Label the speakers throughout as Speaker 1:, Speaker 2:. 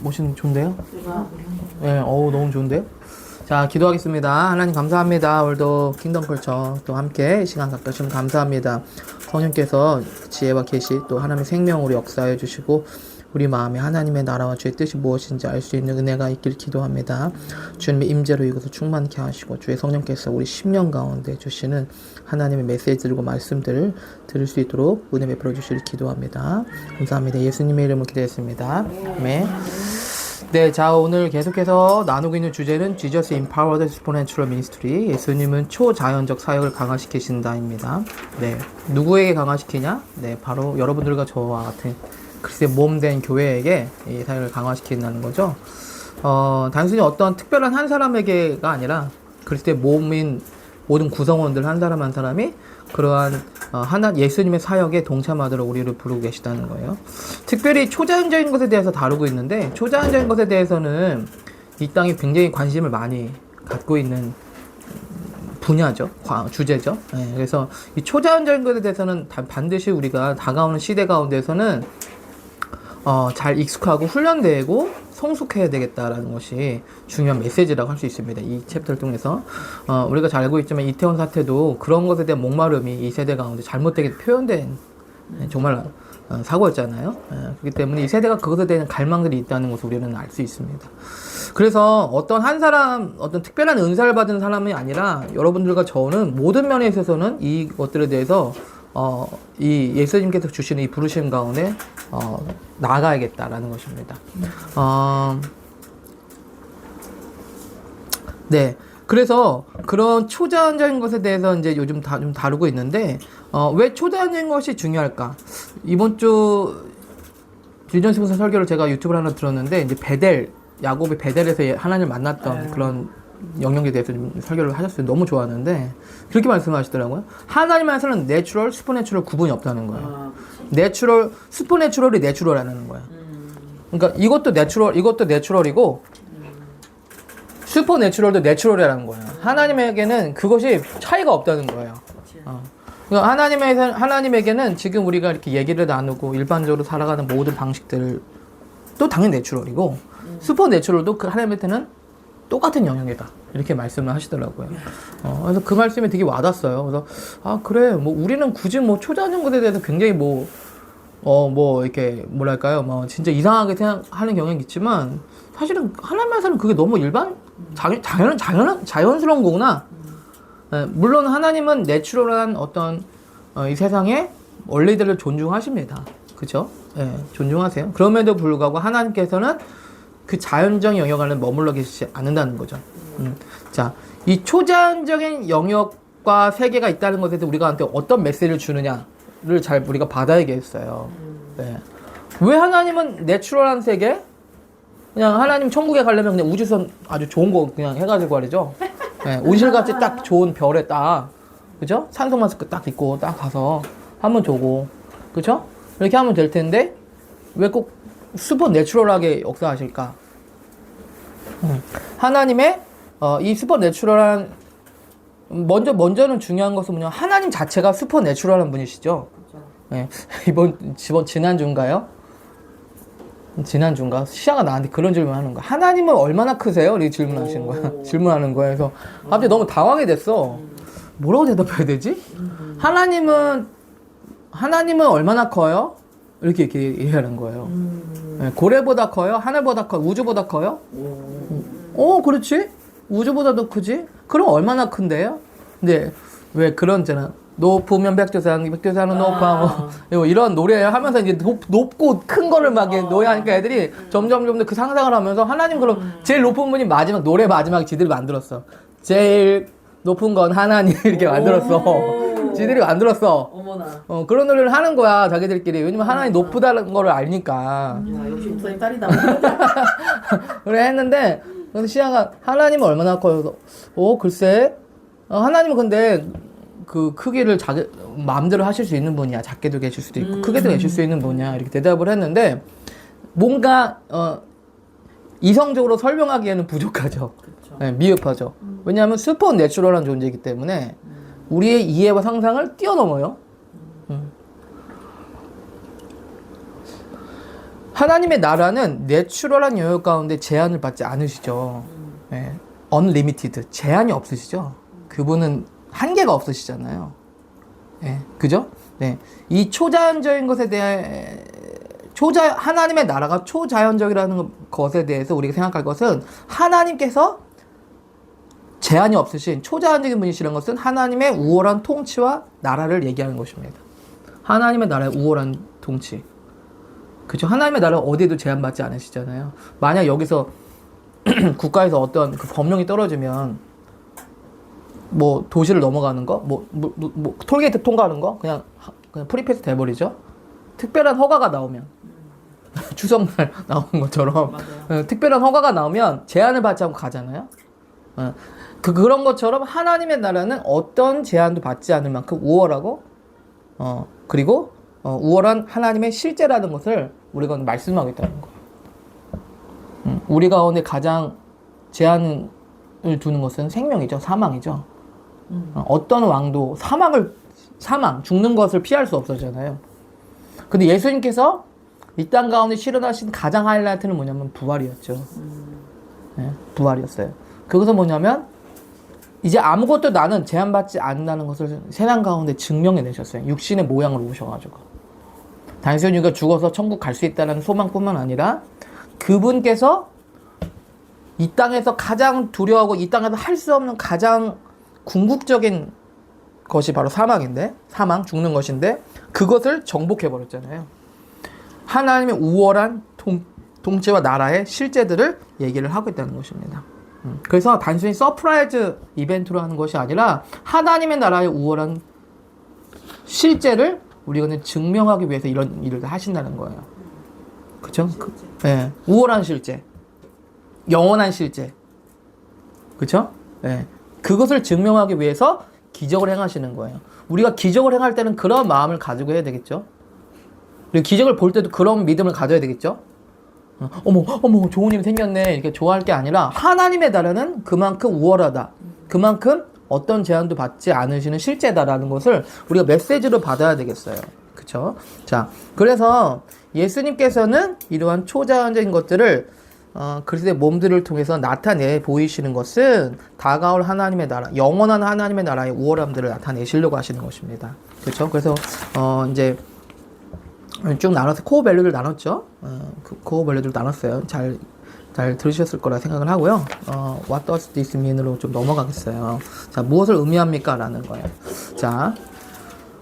Speaker 1: 멋있는, 좋은데요? 네, 너무 좋은데요? 자, 기도하겠습니다. 하나님 감사합니다. 오늘도 킹덤 컬처 또 함께 시간 갖주시면 감사합니다. 성령께서 지혜와 계시 또 하나님의 생명으로 역사해 주시고 우리 마음에 하나님의 나라와 주의 뜻이 무엇인지 알 수 있는 은혜가 있길 기도합니다. 주님의 임재로 이것을 충만케 하시고 주의 성령께서 우리 10년 가운데 주시는 하나님의 메시지들과 말씀들을 들을 수 있도록 은혜 베풀어 주시길 기도합니다. 감사합니다. 예수님의 이름으로 기도했습니다. 아멘. 네, 자, 오늘 계속해서 나누고 있는 주제는 Jesus Empowered Supernatural Ministry. 예수님은 초자연적 사역을 강화시키신다입니다. 네, 누구에게 강화시키냐? 네, 바로 여러분들과 저와 같은 그리스도의 몸된 교회에게 이 사역을 강화시킨다는 거죠. 단순히 어떤 특별한 한 사람에게가 아니라 그리스도의 몸인 모든 구성원들 한 사람 한 사람이 그러한 예수님의 사역에 동참하도록 우리를 부르고 계시다는 거예요. 특별히 초자연적인 것에 대해서 다루고 있는데 초자연적인 것에 대해서는 이 땅이 굉장히 관심을 많이 갖고 있는 분야죠. 주제죠. 네, 그래서 이 초자연적인 것에 대해서는 반드시 우리가 다가오는 시대 가운데서는 잘 익숙하고 훈련되고 성숙해야 되겠다라는 것이 중요한 메시지라고 할 수 있습니다. 이 챕터를 통해서 우리가 잘 알고 있지만 이태원 사태도 그런 것에 대한 목마름이 이 세대 가운데 잘못되게 표현된 정말 사고였잖아요. 그렇기 때문에 이 세대가 그것에 대한 갈망들이 있다는 것을 우리는 알 수 있습니다. 그래서 어떤 한 사람, 어떤 특별한 은사를 받은 사람이 아니라 여러분들과 저는 모든 면에 있어서는 이 것들에 대해서 이 예수님께서 주시는 이 부르심 가운데 나아가야겠다라는 것입니다. 네. 그래서 그런 초자연적인 것에 대해서 이제 요즘 좀 다루고 있는데 왜 초자연적인 것이 중요할까? 이번 주 딜전스부서 설교를 제가 유튜브를 하나 들었는데 이제 야곱이 베델에서 하나님을 만났던 그런 영역에 대해서 좀 설교를 하셨어요. 너무 좋았는데 그렇게 말씀하시더라고요. 하나님 안에서는 내추럴, 슈퍼내추럴 구분이 없다는 거예요. 내추럴, 슈퍼내추럴이 내추럴이라는 거예요. 그러니까 이것도 내추럴이고 슈퍼내추럴도 내추럴이라는 거예요. 하나님에게는 그것이 차이가 없다는 거예요. 그러니까 하나님에게는 지금 우리가 이렇게 얘기를 나누고 일반적으로 살아가는 모든 방식들도 당연히 내추럴이고 슈퍼내추럴도 그 하나님한테는 똑같은 영역이다. 이렇게 말씀을 하시더라고요. 그래서 그 말씀이 되게 와닿았어요. 그래서, 그래. 우리는 굳이 초자연적 것에 대해서 굉장히 이렇게, 뭐랄까요. 진짜 이상하게 생각하는 경향이 있지만, 사실은 하나님께서는 그게 너무 자연스러운 거구나. 물론 하나님은 내추럴한 어떤, 이 세상의 원리들을 존중하십니다. 그죠? 존중하세요. 그럼에도 불구하고 하나님께서는 그 자연적 영역 안에 머물러 계시지 않는다는 거죠. 자, 이 초자연적인 영역과 세계가 있다는 것에 대해서 우리가 어떤 메시지를 주느냐를 잘 우리가 받아야겠어요. 네. 왜 하나님은 내추럴한 세계? 그냥 하나님 천국에 가려면 그냥 우주선 아주 좋은 거 그냥 해가지고 말이죠. 네, 온실같이 딱 좋은 별에 딱, 그죠? 산소 마스크 딱 입고 딱 가서 하면 되고, 그죠? 이렇게 하면 될 텐데, 왜 꼭 슈퍼 내추럴하게 역사하실까? 하나님의 이 슈퍼 내추럴한 먼저는 중요한 것은 뭐냐? 하나님 자체가 슈퍼 내추럴한 분이시죠. 네. 지난주인가? 시아가 나한테 그런 질문하는 거야. 하나님은 얼마나 크세요? 이렇게 질문하시는 거야. 질문하는 거야. 그래서 갑자기 너무 당황이 됐어. 뭐라고 대답해야 되지? 하나님은 얼마나 커요? 이렇게 얘기하는 거예요. 네, 고래보다 커요? 하늘보다 커요? 우주보다 커요? 그렇지? 우주보다도 크지? 그럼 얼마나 큰데요? 근데 왜 그런 있잖아. 높으면 백두산은 높아. 이런 노래 하면서 이제 높고 큰 거를 막 노래하니까 애들이 점점 더 그 상상을 하면서 하나님 그럼 제일 높은 분이 노래 마지막에 지들이 만들었어. 제일 높은 건 하나님 이렇게 만들었어. 지들이 만들었어.
Speaker 2: 어머나.
Speaker 1: 그런 노래를 하는 거야, 자기들끼리. 왜냐면 하나님 높다는 거를 아니까.
Speaker 2: 역시 목사님 딸이다.
Speaker 1: 그래 했는데, 그래서 시아가 하나님은 얼마나 커요? 글쎄. 하나님은 근데 그 크기를 자기 마음대로 하실 수 있는 분이야. 작게도 계실 수도 있고, 크게도 계실 수 있는 분이야. 이렇게 대답을 했는데, 뭔가, 이성적으로 설명하기에는 부족하죠. 네, 미흡하죠. 왜냐하면 슈퍼 내추럴한 존재이기 때문에, 우리의 이해와 상상을 뛰어넘어요. 하나님의 나라는 내추럴한 영역 가운데 제한을 받지 않으시죠. 네. unlimited. 제한이 없으시죠. 그분은 한계가 없으시잖아요. 네. 그죠? 네. 이 초자연적인 것에 대해 하나님의 나라가 초자연적이라는 것에 대해서 우리가 생각할 것은 하나님께서 제한이 없으신 초자연적인 분이시라는 것은 하나님의 우월한 통치와 나라를 얘기하는 것입니다. 하나님의 나라의 우월한 통치. 그죠? 하나님의 나라는 어디에도 제한받지 않으시잖아요. 만약 여기서 국가에서 어떤 그 법령이 떨어지면 뭐 도시를 넘어가는 거, 뭐 톨게이트 통과하는 거 그냥 프리패스 돼버리죠. 특별한 허가가 나오면 추석날 나오는 것처럼 특별한 허가가 나오면 제한을 받지 않고 가잖아요. 그런 것처럼 하나님의 나라는 어떤 제한도 받지 않을 만큼 우월하고 그리고 우월한 하나님의 실제라는 것을 우리가 오늘 말씀하고 있다는 거예요. 우리 가운데 가장 제한을 두는 것은 생명이죠. 사망이죠. 어떤 왕도 사망, 죽는 것을 피할 수 없었잖아요. 근데 예수님께서 이 땅 가운데 실현하신 가장 하이라이트는 뭐냐면 부활이었죠. 네, 부활이었어요. 그것은 뭐냐면 이제 아무것도 나는 제한받지 않는다는 것을 세상 가운데 증명해 내셨어요. 육신의 모양으로 오셔가지고. 단순히 우리가 죽어서 천국 갈 수 있다는 소망뿐만 아니라 그분께서 이 땅에서 가장 두려워하고 이 땅에서 할 수 없는 가장 궁극적인 것이 바로 사망인데, 죽는 것인데 그것을 정복해버렸잖아요. 하나님의 우월한 통치와 나라의 실제들을 얘기를 하고 있다는 것입니다. 그래서 단순히 서프라이즈 이벤트로 하는 것이 아니라 하나님의 나라의 우월한 실제를 우리가 증명하기 위해서 이런 일을 하신다는 거예요. 그쵸? 네. 우월한 실제. 영원한 실제. 그쵸? 네. 그것을 증명하기 위해서 기적을 행하시는 거예요. 우리가 기적을 행할 때는 그런 마음을 가지고 해야 되겠죠? 그리고 기적을 볼 때도 그런 믿음을 가져야 되겠죠? 어머, 좋은 일이 생겼네. 이렇게 좋아할 게 아니라 하나님의 나라는 그만큼 우월하다. 그만큼 어떤 제한도 받지 않으시는 실제다라는 것을 우리가 메시지로 받아야 되겠어요. 그쵸? 자, 그래서 예수님께서는 이러한 초자연적인 것들을 그리스도의 몸들을 통해서 나타내 보이시는 것은 다가올 하나님의 나라, 영원한 하나님의 나라의 우월함들을 나타내시려고 하시는 것입니다. 그렇죠? 그래서 이제 쭉 나눠서 코어 밸류를 나눴죠. 그 코어 밸류를 나눴어요. 잘 들으셨을 거라 생각을 하고요. What does this mean으로 좀 넘어가겠어요. 자, 무엇을 의미합니까? 라는 거예요. 자,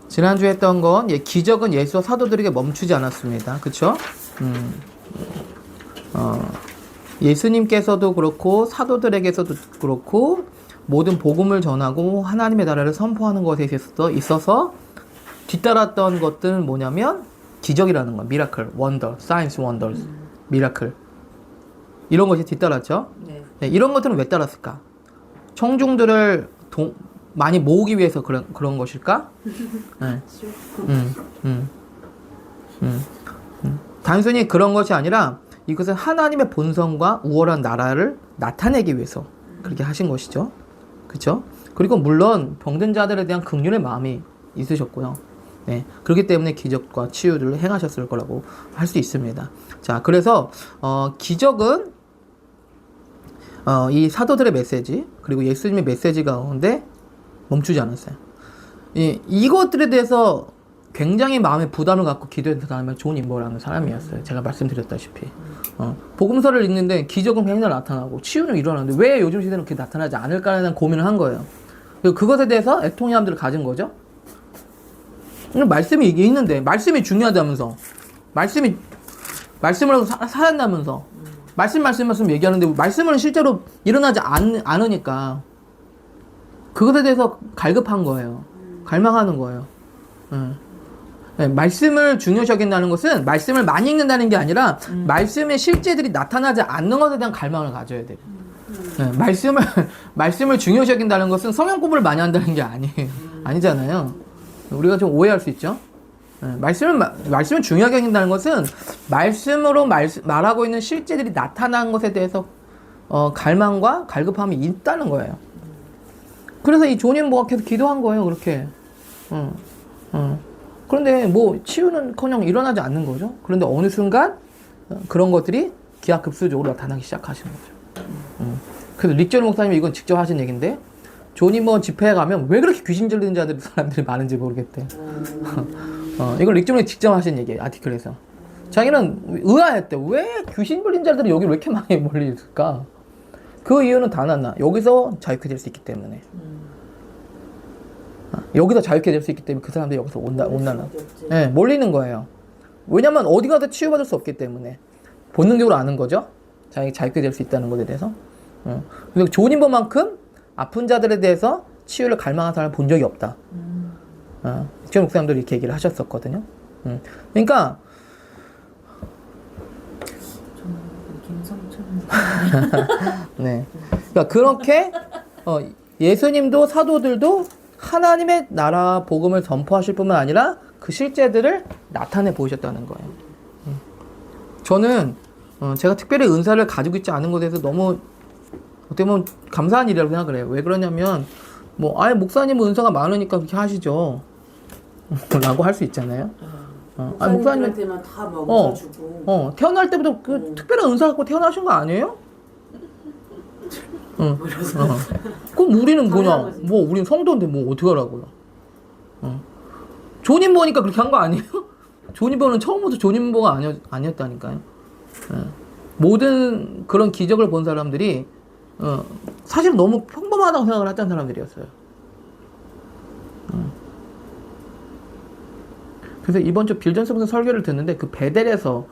Speaker 1: 지난주에 했던 건 기적은 예수와 사도들에게 멈추지 않았습니다. 그쵸? 예수님께서도 그렇고 사도들에게서도 그렇고 모든 복음을 전하고 하나님의 나라를 선포하는 것에 있어서 뒤따랐던 것들은 뭐냐면 기적이라는 거예요. 미라클, 원더, 사이언스 원더스, 미라클 이런 것이 뒤따랐죠. 네, 이런 것들은 왜 따랐을까? 청중들을 많이 모으기 위해서 그런 것일까? 네. 단순히 그런 것이 아니라 이것은 하나님의 본성과 우월한 나라를 나타내기 위해서 그렇게 하신 것이죠. 그렇죠? 그리고 물론 병든 자들에 대한 긍휼의 마음이 있으셨고요. 네, 그렇기 때문에 기적과 치유를 행하셨을 거라고 할 수 있습니다. 자, 그래서 기적은 이 사도들의 메시지 그리고 예수님의 메시지 가운데 멈추지 않았어요. 이것들에 대해서 굉장히 마음에 부담을 갖고 기도해서 다니면 좋은 인보라는 사람이었어요. 제가 말씀드렸다시피 복음서를 읽는데 기적은 맨날 나타나고 치유는 일어나는데 왜 요즘 시대는 그렇게 나타나지 않을까라는 고민을 한 거예요. 그리고 그것에 대해서 애통함들을 가진 거죠. 말씀이 이게 있는데 말씀이 중요하다면서 말씀을 하고 살았다면서 말씀 얘기하는데 말씀은 실제로 일어나지 않으니까 그것에 대해서 갈급한 거예요. 갈망하는 거예요. 네, 말씀을 중요시 여긴다는 것은 말씀을 많이 읽는다는 게 아니라 말씀의 실제들이 나타나지 않는 것에 대한 갈망을 가져야 돼요. 네, 말씀을 중요시 여긴다는 것은 성경 공부를 많이 한다는 게 아니잖아요. 우리가 좀 오해할 수 있죠. 네, 말씀을 중요하게 여긴다는 것은 말씀으로 말하고 있는 실제들이 나타난 것에 대해서 갈망과 갈급함이 있다는 거예요. 그래서 이 존인보가 계속 기도한 거예요. 그렇게. 그런데 뭐 치유는커녕 일어나지 않는 거죠. 그런데 어느 순간 그런 것들이 기하급수적으로 나타나기 시작하시는 거죠. 그래서 릭 조니 목사님이 이건 직접 하신 얘기인데 조니 뭐 집회에 가면 왜 그렇게 귀신 들리는 사람들이 많은지 모르겠대. 이걸 릭 조니 직접 하신 얘기예요. 아티클에서. 자기는 의아했대. 왜 귀신 들린 자들이 여기 왜 이렇게 많이 몰리있을까? 그 이유는 단 하나. 여기서 자유케 될 수 있기 때문에. 여기서 자유케 될 수 있기 때문에 그 사람들이 여기서 온다는. 네, 몰리는 거예요. 왜냐면 어디 가도 치유받을 수 없기 때문에. 본능적으로 아는 거죠. 자유케 될 수 있다는 것에 대해서. 그리고 조님버만큼 아픈 자들에 대해서 치유를 갈망한 사람을 본 적이 없다. 지금 목사님들이 이렇게 얘기를 하셨었거든요. 그러니까 네. 그러니까 그렇게 예수님도 사도들도 하나님의 나라 복음을 전파하실 뿐만 아니라 그 실제들을 나타내 보이셨다는 거예요. 저는 제가 특별히 은사를 가지고 있지 않은 것에 대해서 너무 어떻게 보면 감사한 일이라고 생각을 해요. 왜 그러냐면 아예 목사님은 은사가 많으니까 그렇게 하시죠 라고 할 수 있잖아요.
Speaker 2: 목사님한테만 다 먹어주고
Speaker 1: 태어날 때부터 그 특별한 은사 갖고 태어나신 거 아니에요? 그럼 우리는 뭐냐? 우리는 성도인데 어떻게 하라고요? 존인버니까 그렇게 한 거 아니에요? 존인버는 처음부터 존인버가 아니었다니까요. 모든 그런 기적을 본 사람들이 사실은 너무 평범하다고 생각을 했던 사람들이었어요. 그래서 이번 주 빌전스부터 설교를 듣는데 그 베델에서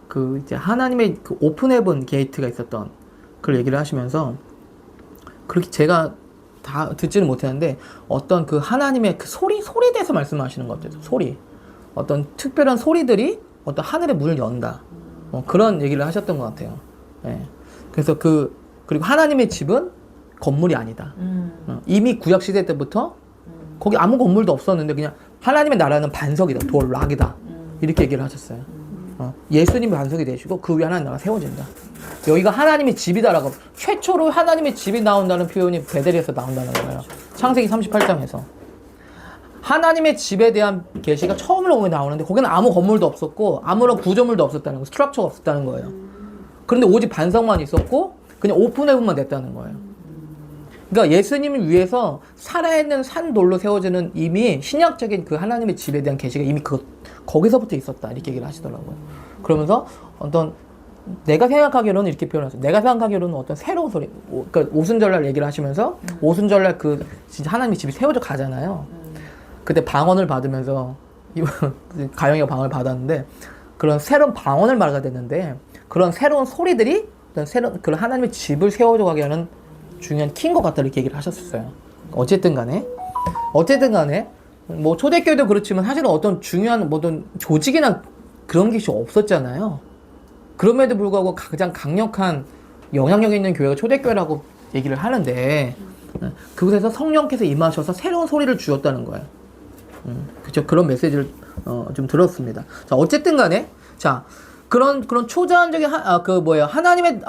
Speaker 1: 그 이제 하나님의 그 오픈 헤븐 게이트가 있었던 그걸 얘기를 하시면서 그렇게 제가 다 듣지는 못했는데 어떤 그 하나님의 그 소리에 대해서 말씀하시는 것 같아요. 소리. 어떤 특별한 소리들이 어떤 하늘의 문을 연다. 그런 얘기를 하셨던 것 같아요. 예. 그래서 그리고 하나님의 집은 건물이 아니다. 이미 구약시대 때부터 거기 아무 건물도 없었는데 그냥 하나님의 나라는 반석이다. 락이다. 이렇게 얘기를 하셨어요. 예수님이 반석이 되시고 그 위에 하나님 나라가 세워진다. 여기가 하나님의 집이다라고 최초로 하나님의 집이 나온다는 표현이 베델에서 나온다는 거예요. 창세기 38장에서. 하나님의 집에 대한 계시가 처음으로 나오는데 거기는 아무 건물도 없었고 아무런 구조물도 없었다는 거예요. 스트럭처가 없었다는 거예요. 그런데 오직 반석만 있었고 그냥 오픈 헤븐만 됐다는 거예요. 그러니까 예수님을 위해서 살아있는 산돌로 세워지는 이미 신약적인 그 하나님의 집에 대한 계시가 이미 거기서부터 있었다. 이렇게 얘기를 하시더라고요. 그러면서 내가 생각하기로는 이렇게 표현했어요. 내가 생각하기로는 어떤 새로운 소리, 그러니까 오순절날 얘기를 하시면서 오순절날 진짜 하나님의 집이 세워져 가잖아요. 그때 방언을 받으면서 가영이가 방언을 받았는데 그런 새로운 방언을 말하게 됐는데 그런 새로운 소리들이 그런 하나님의 집을 세워져 가게 하는 중요한 키인 것 같다 이렇게 얘기를 하셨었어요. 어쨌든 간에 초대교회도 그렇지만 사실은 어떤 중요한 조직이나 그런 것이 없었잖아요. 그럼에도 불구하고 가장 강력한 영향력 있는 교회가 초대교회라고 얘기를 하는데 그곳에서 성령께서 임하셔서 새로운 소리를 주었다는 거예요. 그렇죠. 그런 메시지를 좀 들었습니다. 자, 어쨌든 간에 그런 초자연적인 하나님의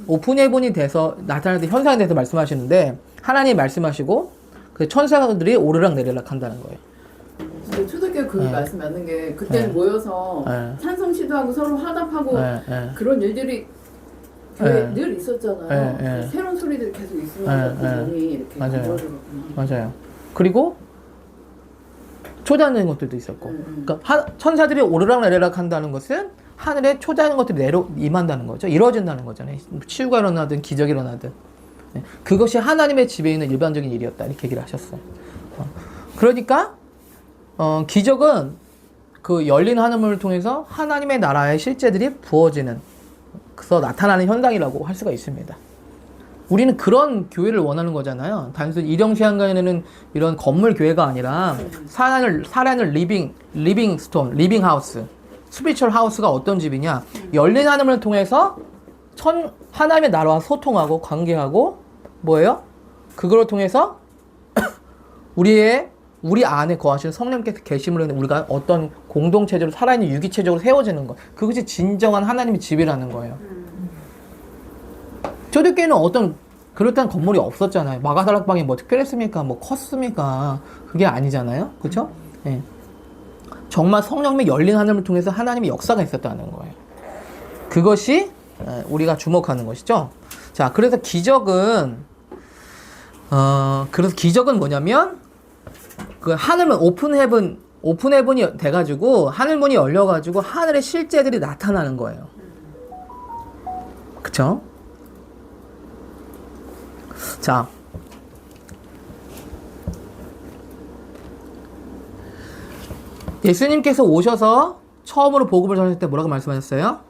Speaker 1: 오픈 헤븐이 돼서 나타나는 현상에 대해서 말씀하시는데 하나님이 말씀하시고 그 천사들이 오르락 내리락 한다는 거예요.
Speaker 2: 초대교회 그 말씀 맞는 게 그때는 모여서 찬송 시도하고 서로 화답하고 그런 일들이 교회에 늘 있었잖아요. 새로운 소리들이 계속 있으면서 그 몸이 이렇게 만들어졌구나.
Speaker 1: 맞아요. 그리고 초자연적인 것들도 있었고 그러니까 천사들이 오르락 내리락 한다는 것은 하늘에 초자연한 것들이 임한다는 거죠. 이루어진다는 거잖아요. 치유가 일어나든 기적이 일어나든 그것이 하나님의 집에 있는 일반적인 일이었다 이렇게 얘기를 하셨어요. 그러니까 기적은 그 열린 하늘문을 통해서 하나님의 나라의 실제들이 부어지는 그래서 나타나는 현상이라고 할 수가 있습니다. 우리는 그런 교회를 원하는 거잖아요. 단순히 일영시한가에는 이런 건물 교회가 아니라 살아있는 리빙 스톤, 리빙 하우스, 스피리추얼 하우스가 어떤 집이냐? 열린 하늘문을 통해서 하나님의 나라와 소통하고 관계하고 뭐예요? 그걸 통해서 우리 안에 거하시는 성령께서 계심으로 우리가 어떤 공동체적으로 살아있는 유기체적으로 세워지는 것. 그것이 진정한 하나님의 집이라는 거예요. 초대교회는 어떤 그렇다는 건물이 없었잖아요. 마가다락방이 특별했습니까? 컸습니까? 그게 아니잖아요. 그렇죠? 예. 정말 성령님의 열린 하늘을 통해서 하나님의 역사가 있었다는 거예요. 그것이 우리가 주목하는 것이죠. 자, 그래서 기적은 뭐냐면 그 하늘은 오픈헤븐이 돼가지고 하늘문이 열려가지고 하늘의 실제들이 나타나는 거예요. 그쵸? 자, 예수님께서 오셔서 처음으로 복음을 전하실 때 뭐라고 말씀하셨어요?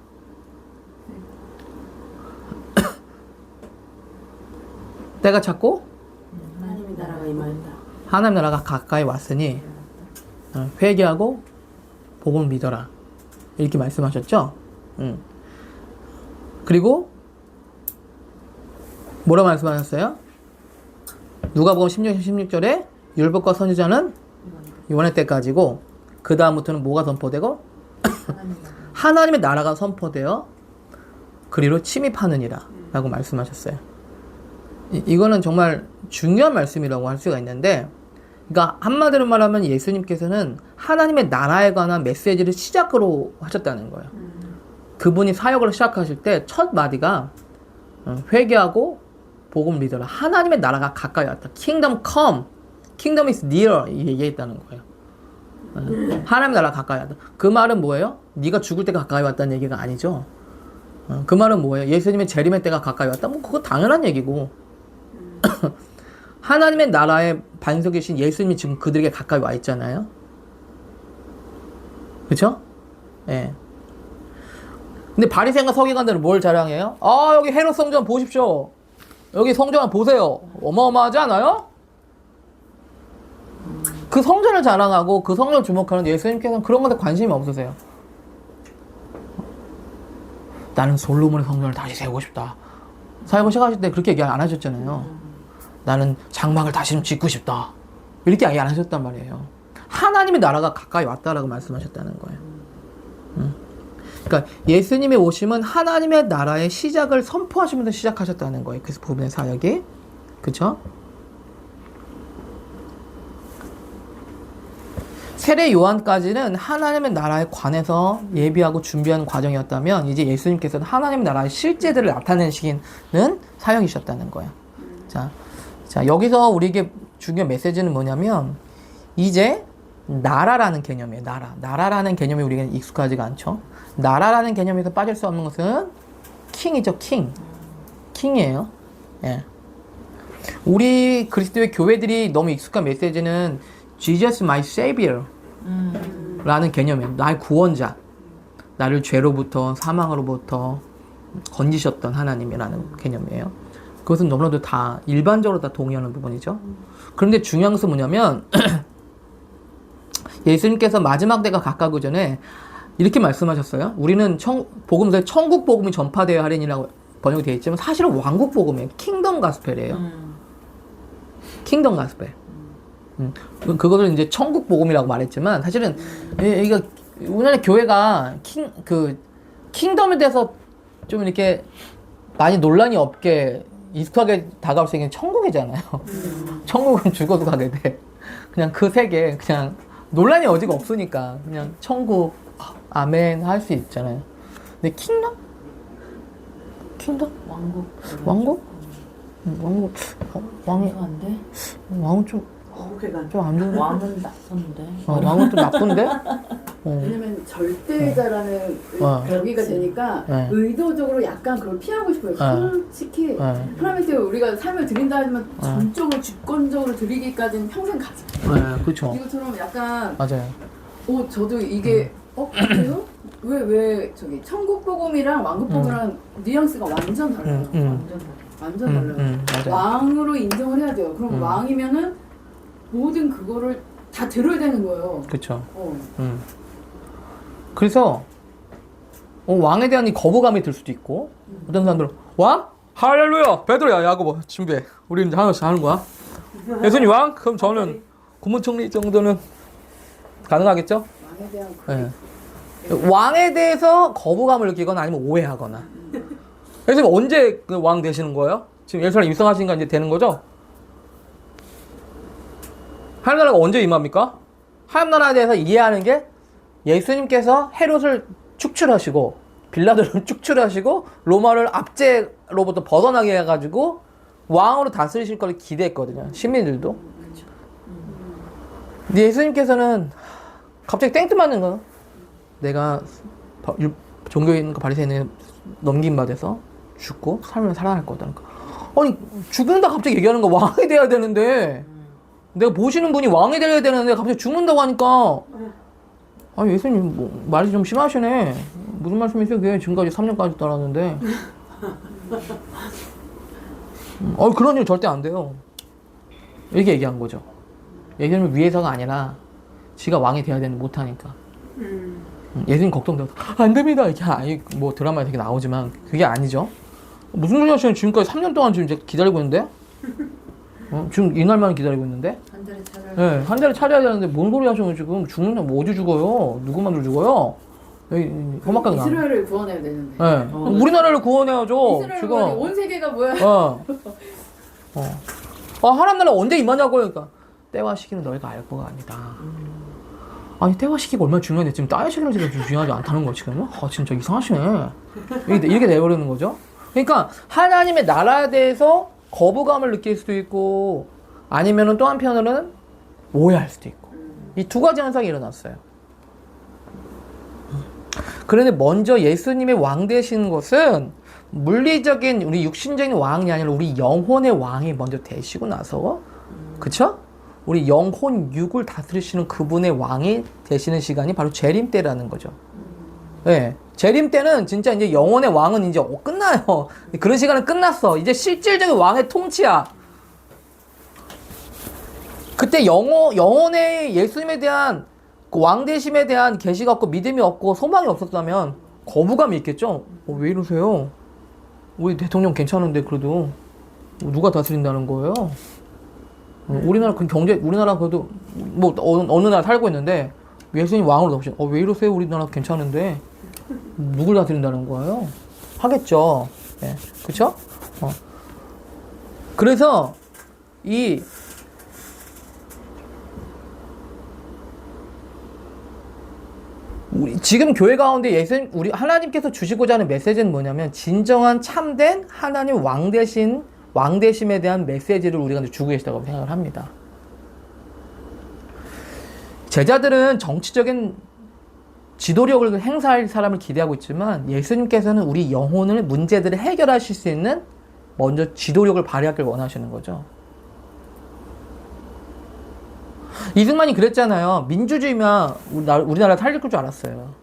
Speaker 1: 때가 찼고
Speaker 2: 하나님의 나라가 임한다.
Speaker 1: 하나님 나라가 가까이 왔으니 회개하고 복음을 믿어라. 이렇게 말씀하셨죠? 그리고 뭐라 말씀하셨어요? 누가복음 16절에 율법과 선지자는 요한의 때까지고 그 다음부터는 뭐가 선포되고 하나님의 나라가 선포되어 그리로 침입하느니라 라고 말씀하셨어요. 이거는 정말 중요한 말씀이라고 할 수가 있는데, 그러니까 한마디로 말하면 예수님께서는 하나님의 나라에 관한 메시지를 시작으로 하셨다는 거예요. 그분이 사역을 시작하실 때 첫 마디가 회개하고 복음을 믿어라. 하나님의 나라가 가까이 왔다. Kingdom come. Kingdom is near. 이 얘기했다는 거예요. 하나님의 나라가 가까이 왔다. 그 말은 뭐예요? 네가 죽을 때가 가까이 왔다는 얘기가 아니죠. 그 말은 뭐예요? 예수님의 재림의 때가 가까이 왔다? 뭐 그거 당연한 얘기고 하나님의 나라의 반석이신 예수님이 지금 그들에게 가까이 와 있잖아요. 그쵸? 예. 근데 바리새인과 서기관들은 뭘 자랑해요? 아, 여기 헤롯 성전 보십시오. 여기 성전 보세요. 어마어마하지 않아요? 그 성전을 자랑하고 그 성전을 주목하는 예수님께서는 그런 것에 관심이 없으세요. 나는 솔로몬의 성전을 다시 세우고 싶다. 사역을 시작하실 때 그렇게 얘기 안 하셨잖아요. 나는 장막을 다시 좀 짓고 싶다. 이렇게 얘기 안 하셨단 말이에요. 하나님의 나라가 가까이 왔다라고 말씀하셨다는 거예요. 그러니까 예수님의 오심은 하나님의 나라의 시작을 선포하시면서 시작하셨다는 거예요. 그래서 부분의 사역이. 그쵸? 세례 요한까지는 하나님의 나라에 관해서 예비하고 준비하는 과정이었다면 이제 예수님께서는 하나님의 나라의 실제들을 나타내시는 사역이셨다는 거예요. 자, 여기서 우리에게 중요한 메시지는 뭐냐면 이제 나라라는 개념이에요. 나라라는 개념이 우리에게 익숙하지가 않죠. 나라라는 개념에서 빠질 수 없는 것은 킹이죠. 킹이에요. 예. 우리 그리스도의 교회들이 너무 익숙한 메시지는 Jesus my Savior 라는 개념이에요. 나의 구원자. 나를 죄로부터 사망으로부터 건지셨던 하나님이라는 개념이에요. 그것은 너무나도 다 일반적으로 다 동의하는 부분이죠. 그런데 중요한 것은 뭐냐면 예수님께서 마지막 때가 가까우기 전에 이렇게 말씀하셨어요. 우리는 복음서에 천국 복음이 전파되어야 하리니라고 번역이 되어 있지만 사실은 왕국 복음이에요. 킹덤 가스펠이에요. 킹덤 가스펠. 그것을 이제 천국 복음이라고 말했지만 사실은 이거 우리나라 교회가 킹덤에 대해서 좀 이렇게 많이 논란이 없게 익숙하게 다가올 수 있는 천국이잖아요. 천국은 죽어도 가게 돼. 그냥 그 세계 그냥 논란이 어디가 없으니까 그냥 천국 아멘 할 수 있잖아요. 근데 킹덤? 왕국? 왕이
Speaker 2: 안 돼?
Speaker 1: 왕은 좀 안 좋은데.
Speaker 2: 왕은 나쁜데.
Speaker 1: 왕은 좀 나쁜데?
Speaker 2: 왜냐면 절대자라는 벽이가 되니까 의도적으로 약간 그걸 피하고 싶어요. 솔직히 하나님한테 우리가 삶을 드린다 하지만 전적으로 주권적으로 드리기까지는 평생 가지.
Speaker 1: 그렇죠.
Speaker 2: 이것처럼 약간
Speaker 1: 맞아요.
Speaker 2: 저도 이게 그래요? 왜 저기 천국 복음이랑 왕국 복음이랑 뉘앙스가 완전 달라요. 완전 달라요. 왕으로 인정을 해야 돼요. 그럼 왕이면은 모든 그거를 다 들어야 되는 거예요.
Speaker 1: 그렇죠. 그래서 왕에 대한 이 거부감이 들 수도 있고 어떤 사람들은 왕? 할렐루야! 베드로야 야고보 준비해. 우리 이제 하나씩 하는 거야. 예수님 왕? 그럼 저는 국무총리 정도는 가능하겠죠?
Speaker 2: 왕에 대한
Speaker 1: 왕에 대해서 거부감을 느끼거나 아니면 오해하거나. 예수님 언제 그 왕 되시는 거예요? 지금 예루살렘 입성하신 거 이제 되는 거죠? 하나님 나라가 언제 임합니까? 하나님 나라에 대해서 이해하는 게 예수님께서 헤롯을 축출하시고 빌라도를 축출하시고 로마를 압제로부터 벗어나게 해가지고 왕으로 다스리실 걸 기대했거든요. 시민들도. 근데 예수님께서는 갑자기 땡뚱맞는 거예요. 내가 종교에 있는 거 바리새인에 넘김받아서 죽고 삶을 살아날 거다. 아니 죽는다 갑자기 얘기하는 거 왕이 돼야 되는데 내가 보시는 분이 왕이 돼야 되는데 갑자기 죽는다고 하니까 아니 예수님 뭐, 말이 좀 심하시네. 무슨 말씀이세요? 그게 지금까지 3년까지 따랐는데 그런 일 절대 안 돼요. 이렇게 얘기한 거죠. 예수님을 위해서가 아니라 지가 왕이 돼야 되는 못하니까. 예수님 걱정돼서 안 됩니다. 이게 아니 뭐 드라마에 되게 나오지만 그게 아니죠. 무슨 소리 하시는 지금까지 3년 동안 지금 기다리고 있는데? 지금 이날만 기다리고 있는데?
Speaker 2: 한 자리 차려야
Speaker 1: 네, 한 자리 차려야 되는데 뭔 소리 하시는 지금 죽는다 뭐 어디 죽어요? 누구만들 죽어요? 여기 험악하게 나.
Speaker 2: 이스라엘을 구원해야 되는데.
Speaker 1: 네. 우리나라를 구원해야죠.
Speaker 2: 이스라엘
Speaker 1: 지금.
Speaker 2: 온 세계가 뭐야?
Speaker 1: 하나님 나라 언제 임하냐고요? 그러니까 때와 시기는 너희가 알 거가 아니다. 아니 때와 시기가 얼마나 중요한데 지금 때와 시기는 지금 중요하지 않다는 거 지금? 진짜 이상하시네. 이렇게 돼버리는 거죠. 그러니까 하나님의 나라에 대해서 거부감을 느낄 수도 있고 아니면은 또 한편으로는 오해할 수도 있고 이 두 가지 현상이 일어났어요. 그런데 먼저 예수님의 왕 되신 것은 물리적인 우리 육신적인 왕이 아니라 우리 영혼의 왕이 먼저 되시고 나서 그쵸? 우리 영혼 육을 다스리시는 그분의 왕이 되시는 시간이 바로 재림 때라는 거죠. 네. 재림 때는 진짜 이제 영혼의 왕은 이제 끝나요. 그런 시간은 끝났어. 이제 실질적인 왕의 통치야. 그때 영혼의 예수님에 대한 그 왕대심에 대한 계시가 없고 믿음이 없고 소망이 없었다면 거부감이 있겠죠. 왜 이러세요? 우리 대통령 괜찮은데 그래도 누가 다스린다는 거예요? 우리나라 그 우리나라 그래도 뭐 어느 나라 살고 있는데 예수님 왕으로 나오시죠. 왜 이러세요? 우리나라 괜찮은데 누굴 다스린다는 거예요? 하겠죠. 네. 그쵸? 그래서 지금 교회 가운데 우리 하나님께서 주시고자 하는 메시지는 뭐냐면 진정한 참된 하나님 왕대심에 대한 메시지를 우리가 주고 계시다고 생각을 합니다. 제자들은 정치적인 지도력을 행사할 사람을 기대하고 있지만 예수님께서는 우리 영혼의 문제들을 해결하실 수 있는 먼저 지도력을 발휘하길 원하시는 거죠. 이승만이 그랬잖아요. 민주주의면 우리나라 살릴 줄 알았어요.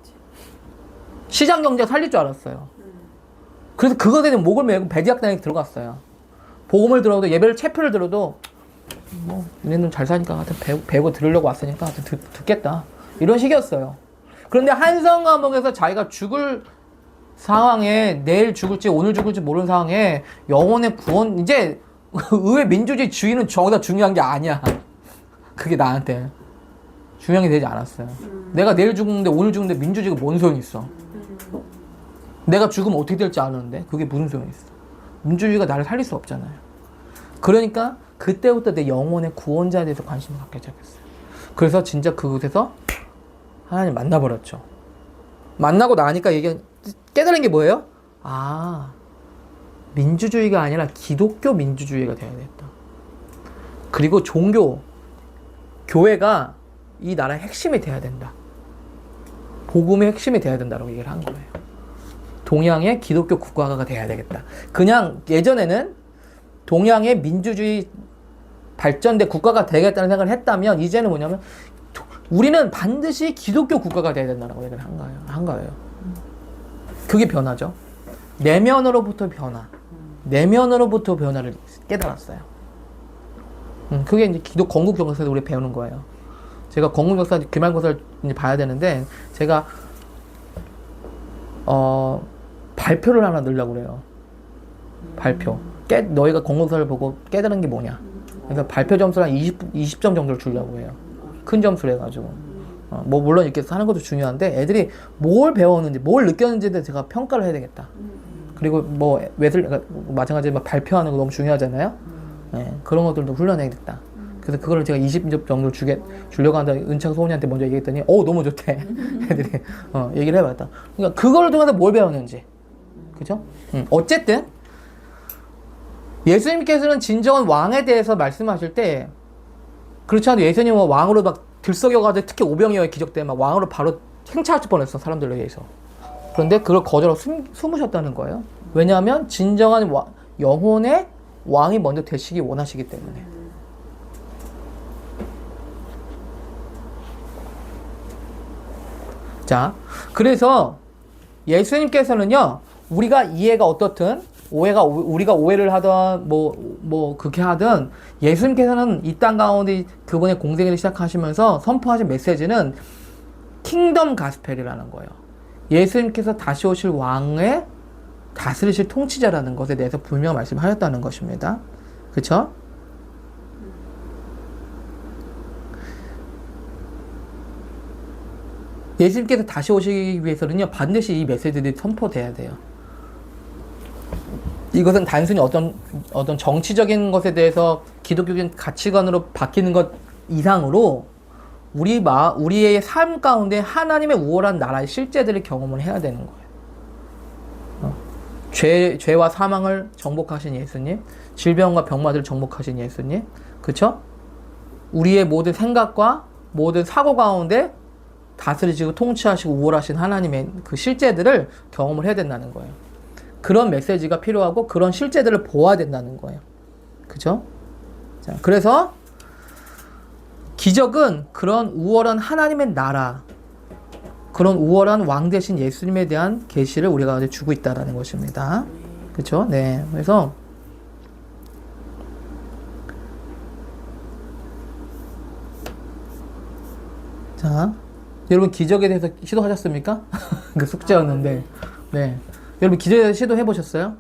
Speaker 1: 시장경제 살릴 줄 알았어요. 그래서 그것에 대한 목을 메고 배지학당에 들어갔어요. 복음을 들어도 예배를 체표를 들어도 뭐 얘네는 잘 사니까 하여튼 배우고 들으려고 왔으니까 하여튼 듣겠다. 이런 식이었어요. 그런데 한성 감옥에서 자기가 죽을 상황에 내일 죽을지 오늘 죽을지 모르는 상황에 영혼의 구원 이제 의회 민주주의 주의는 저보다 중요한 게 아니야. 그게 나한테 중요한 게 되지 않았어요. 내가 내일 죽는데 오늘 죽는데 민주주의가 뭔 소용이 있어. 내가 죽으면 어떻게 될지 아는데 그게 무슨 소용이 있어. 민주주의가 나를 살릴 수 없잖아요. 그러니까 그때부터 내 영혼의 구원자에 대해서 관심을 갖기 시작했어요. 그래서 진짜 그곳에서 하나님 만나버렸죠. 만나고 나니까 깨달은 게 뭐예요? 민주주의가 아니라 기독교 민주주의가 돼야 됐다. 그리고 교회가 이 나라의 핵심이 돼야 된다. 복음의 핵심이 돼야 된다고 얘기를 한 거예요. 동양의 기독교 국가가 돼야 되겠다. 그냥 예전에는 동양의 민주주의 발전된 국가가 되겠다는 생각을 했다면 이제는 뭐냐면 우리는 반드시 기독교 국가가 돼야 된다고 얘기를 한 거예요. 그게 변화죠. 내면으로부터 내면으로부터 변화를 깨달았어요. 그게 이제 건국 역사에서 우리 배우는 거예요. 제가 건국 역사 기말고사를 이제 봐야 되는데 제가 발표를 하나 넣으려고 그래요. 발표. 너희가 건국 역사를 보고 깨달은 게 뭐냐. 그래서 발표 점수를 한 20점 정도를 주려고 해요. 큰 점수를 해가지고. 뭐 물론 이렇게 하는 것도 중요한데 애들이 뭘 배웠는지 뭘 느꼈는지에 대해서 제가 평가를 해야 되겠다. 그리고 마찬가지로 발표하는 거 너무 중요하잖아요. 네, 그런 것들도 훈련해야겠다. 그래서 그거를 제가 20점 정도를 주려고 한다 은창 소은이한테 먼저 얘기했더니 너무 좋대. 애들이 얘기를 해봤다. 그러니까 그거를 통해서 뭘 배웠는지. 그죠? 어쨌든 예수님께서는 진정한 왕에 대해서 말씀하실 때 그렇지 않아도 예수님은 왕으로 막 들썩여가지고 특히 오병이어의 기적 때 막 왕으로 바로 행차할 뻔했어. 사람들에 의해서. 그런데 그걸 거절하고 숨으셨다는 거예요. 왜냐하면 진정한 영혼의 왕이 먼저 되시기 원하시기 때문에. 자, 그래서 예수님께서는요, 우리가 이해가 어떻든, 우리가 오해를 하든, 그렇게 하든, 예수님께서는 이 땅 가운데 그분의 공생애를 시작하시면서 선포하신 메시지는 킹덤 가스펠이라는 거예요. 예수님께서 다시 오실 왕의 다스리실 통치자라는 것에 대해서 분명히 말씀하셨다는 것입니다. 그쵸? 예수님께서 다시 오시기 위해서는요, 반드시 이 메시지들이 선포돼야 돼요. 이것은 단순히 어떤 정치적인 것에 대해서 기독교적인 가치관으로 바뀌는 것 이상으로 우리의 삶 가운데 하나님의 우월한 나라의 실제들을 경험을 해야 되는 거예요. 죄와 사망을 정복하신 예수님, 질병과 병마들을 정복하신 예수님, 그쵸? 우리의 모든 생각과 모든 사고 가운데 다스리시고 통치하시고 우월하신 하나님의 그 실제들을 경험을 해야 된다는 거예요. 그런 메시지가 필요하고 그런 실제들을 보아야 된다는 거예요. 그죠? 자, 그래서 기적은 그런 우월한 하나님의 나라, 그런 우월한 왕 되신 예수님에 대한 계시를 우리가 주고 있다는 것입니다. 그렇죠? 네. 그래서 자, 여러분 기적에 대해서 시도하셨습니까? 그 숙제였는데. 네. 여러분 기적에 대해서 시도해 보셨어요?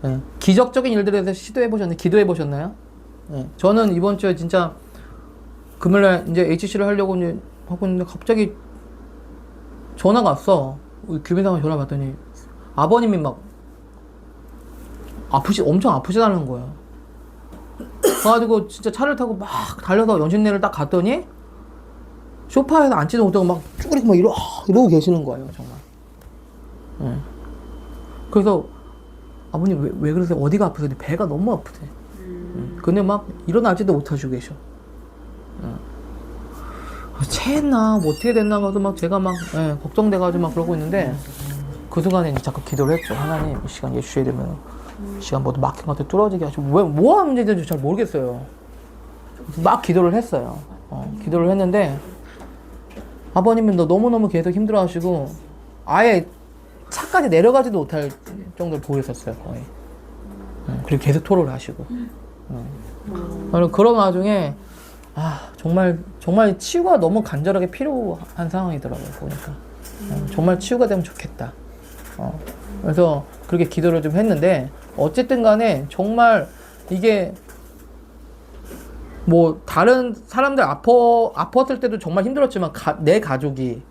Speaker 1: 네. 기적적인 일들에 대해서 시도해 보셨나요? 기도해 보셨나요? 네. 저는 이번 주에 진짜 금요일날 이제 HC를 하려고 이제 하고 있는데 갑자기 전화가 왔어. 규빈상에 전화 받더니 아버님이 막 엄청 아프시다는 거야. 그래가지고 진짜 차를 타고 막 달려서 연신내를 딱 갔더니 소파에서 앉지도 못하고 막 쭈그리고 막 이러고 계시는 거예요, 정말. 네. 그래서 아버님 왜 그러세요? 어디가 아프세요? 배가 너무 아프대. 근데 막 일어나지도 못하시고 계셔. 체했나 뭐 어떻게 됐나 봐도 막 제가 막 걱정돼가지고 막 그러고 있는데 그 순간에 이제 자꾸 기도를 했죠. 하나님 이 시간 예수의 이름으로 이 시간 모두 막힌 것들 뚫어지게 하시고 뭐가 문제인지 잘 모르겠어요. 막 기도를 했어요. 기도를 했는데 아버님은 너무너무 계속 힘들어하시고 아예 차까지 내려가지도 못할 정도로 보였었어요, 거의. 그리고 계속 토로를 하시고. 그런 와중에 정말 치유가 너무 간절하게 필요한 상황이더라고요, 보니까. 정말 치유가 되면 좋겠다. 그래서 그렇게 기도를 좀 했는데, 어쨌든 간에 정말 이게 뭐 다른 사람들 아팠을 때도 정말 힘들었지만 내 가족이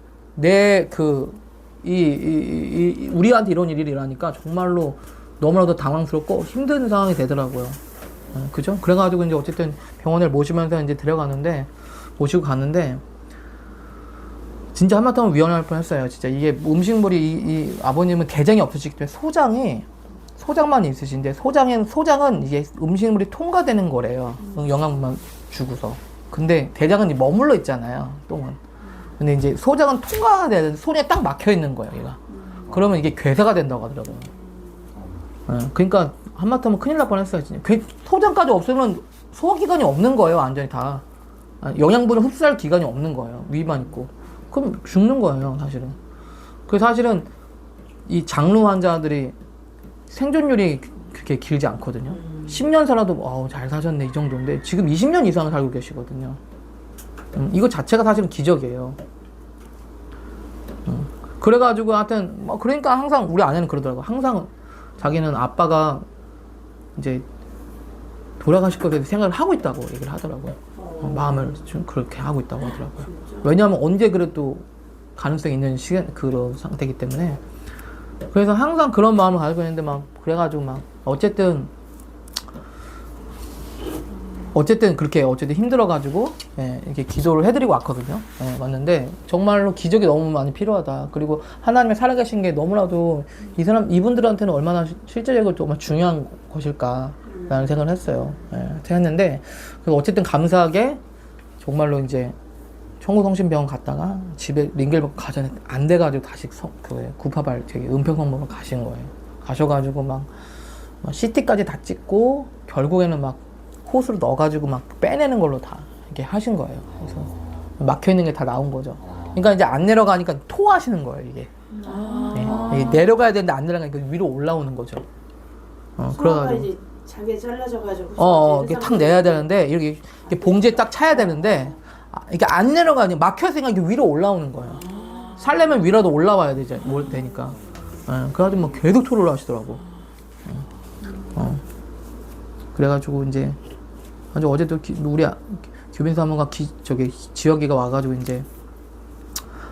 Speaker 1: 우리한테 이런 일이 일어나니까 정말로 너무나도 당황스럽고 힘든 상황이 되더라고요. 그죠? 그래가지고 이제 어쨌든 병원에 모시면서 이제 모시고 갔는데 진짜 한마디로 위험할 뻔했어요. 진짜 이게 음식물이 이 아버님은 대장이 없으시기 때문에 소장만 있으신데 소장은 이게 음식물이 통과되는 거래요. 영양분만 주고서. 근데 대장은 머물러 있잖아요. 똥은. 근데 이제 소장은 통과가 돼야 되는데 손에 딱 막혀 있는 거예요, 얘가. 그러면 이게 괴사가 된다고 하더라고요. 그러니까 한마디로 큰일 날 뻔했어요. 진짜. 소장까지 없으면 소화기관이 없는 거예요, 완전히 다. 영양분을 흡수할 기관이 없는 거예요. 위만 있고. 그럼 죽는 거예요, 사실은. 사실은 이 장루 환자들이 생존율이 그렇게 길지 않거든요. 10년 살아도 잘 사셨네 이 정도인데 지금 20년 이상 살고 계시거든요. 이거 자체가 사실은 기적이에요. 그래가지고 하여튼 그러니까 항상 우리 아내는 그러더라고. 항상 자기는 아빠가 이제 돌아가실 것에 대해서 생각을 하고 있다고 얘기를 하더라고요. 마음을 좀 그렇게 하고 있다고 하더라고요. 왜냐하면 언제 그래도 가능성이 있는 그런 상태이기 때문에. 그래서 항상 그런 마음을 가지고 있는데 그래가지고 어쨌든 어쨌든 그렇게 어쨌든 힘들어가지고 예, 이렇게 기도를 해드리고 왔거든요. 예, 왔는데 정말로 기적이 너무 많이 필요하다. 그리고 하나님의 살아계신 게 너무나도 이분들한테는 얼마나 실제적으로 정말 중요한 것일까라는 생각을 했어요. 예, 했는데 어쨌든 감사하게 정말로 이제 청구성심병원 갔다가 집에 링겔 가전에 안 돼가지고 다시 구파발 저기 은평성모로 가신 거예요. 가셔가지고 막 CT까지 다 찍고 결국에는 막 호스로 넣어가지고 막 빼내는 걸로 다 이렇게 하신 거예요. 그래서 막혀있는 게 다 나온 거죠. 그러니까 이제 안 내려가니까 토하시는 거예요, 이게. 네. 내려가야 되는데 안 내려가니까 위로 올라오는 거죠. 그래가지고.
Speaker 3: 이제 자기에 잘라져가지고.
Speaker 1: 이렇게 탁 내야 되는데, 이렇게 봉지에 딱 차야 되는데, 이게 안 내려가니 막혀있으니까 이게 위로 올라오는 거예요. 살려면 위라도 올라와야 되니까. 그래가지고 뭐 계속 토를 하시더라고. 그래가지고 이제, 아주 어제도 우리 교빈 사모가 지혁이가 와가지고 이제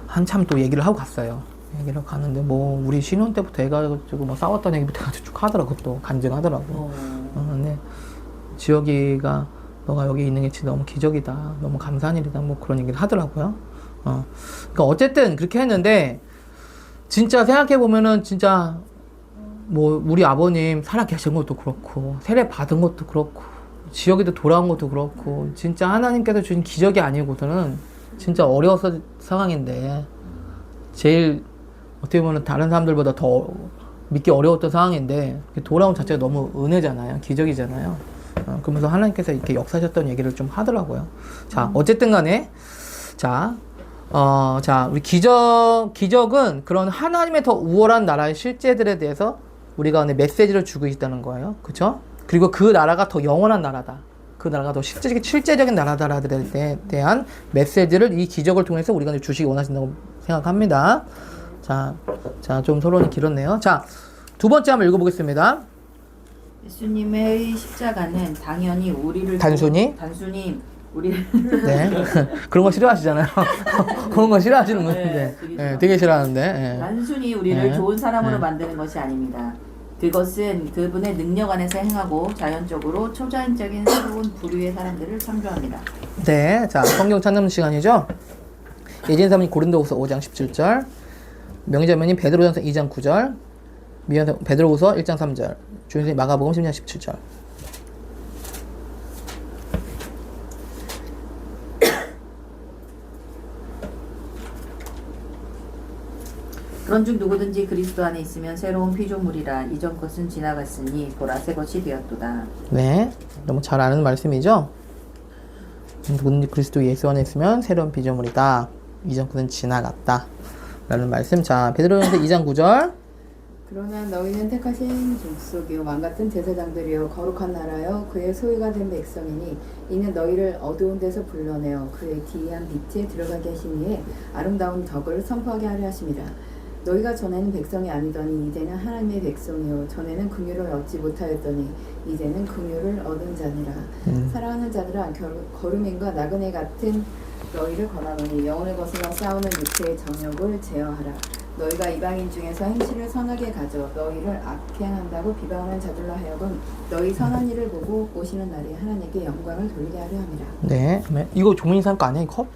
Speaker 1: 한참 또 얘기를 하고 갔어요. 얘기를 가는데 뭐 우리 신혼 때부터 해가지고 뭐 싸웠다는 얘기부터 해가지고 쭉 하더라고. 또 간증하더라고. 근데 지혁이가 너가 여기 있는 게 진짜 너무 기적이다. 너무 감사한 일이다. 뭐 그런 얘기를 하더라고요. 그러니까 어쨌든 그렇게 했는데 진짜 생각해 보면은 진짜 뭐 우리 아버님 살아 계신 것도 그렇고 세례 받은 것도 그렇고 지역에도 돌아온 것도 그렇고 진짜 하나님께서 주신 기적이 아니고서는 진짜 어려웠을 상황인데 제일 어떻게 보면 다른 사람들보다 더 믿기 어려웠던 상황인데 돌아온 자체가 너무 은혜잖아요. 기적이잖아요. 그러면서 하나님께서 이렇게 역사하셨던 얘기를 좀 하더라고요. 자, 어쨌든 간에 자, 우리 기적은 그런 하나님의 더 우월한 나라의 실제들에 대해서 우리가 메시지를 주고 있다는 거예요. 그쵸? 그리고 그 나라가 더 영원한 나라다. 그 나라가 더 실제적인 나라다라들에 대한 메시지를 이 기적을 통해서 우리가 주시기 원하신다고 생각합니다. 자, 좀 서론이 길었네요. 자, 두 번째 한번 읽어보겠습니다.
Speaker 4: 예수님의 십자가는 당연히 우리를
Speaker 1: 단순히
Speaker 4: 우리를
Speaker 1: 네. 그런 거 싫어하시잖아요. 그런 거 싫어하시는 분인데. 네, 되게 싫어하는데. 네.
Speaker 4: 단순히 우리를 좋은 사람으로 만드는 것이 아닙니다. 그것은 그분의 능력 안에서 행하고 자연적으로 초자연적인 새로운 부류의 사람들을 창조합니다.
Speaker 1: 네, 자 성경 찾는 시간이죠. 예진 사모님 고린도후서 5장 17절, 명희자매님 베드로전서 2장 9절, 미연 베드로후서 1장 3절, 주인님 마가복음 10장 17절.
Speaker 4: 그런즉 누구든지 그리스도 안에 있으면 새로운 피조물이라 이전 것은 지나갔으니 보라 새 것이 되었도다.
Speaker 1: 네, 너무 잘 아는 말씀이죠. 누구든지 그리스도 예수 안에 있으면 새로운 피조물이다. 이전 것은 지나갔다. 라는 말씀. 자, 베드로전서 2장 9절.
Speaker 2: 그러나 너희는 택하신 족속이요 왕같은 제사장들이요 거룩한 나라요 그의 소유가 된 백성이니 이는 너희를 어두운 데서 불러내어 그의 기이한 빛에 들어가게 하신 이에 아름다운 덕을 선포하게 하려 하심이라. 너희가 전에는 백성이 아니더니 이제는 하나님의 백성이요 전에는 긍휼을 얻지 못하였더니 이제는 긍휼을 얻은 자니라. 사랑하는 자들아 거루민과 나그네 같은 너희를 권하노니 영혼을 거슬러 싸우는 육체의 정욕을 제어하라. 너희가 이방인 중에서 행실을 선하게 가져 너희를 악행한다고 비방하는 자들로 하여금 너희 선한 일을 보고 오시는 날에 하나님께 영광을 돌리게 하려 함이라.
Speaker 1: 네, 이거 조민이 산 거 아니야, 이 컵?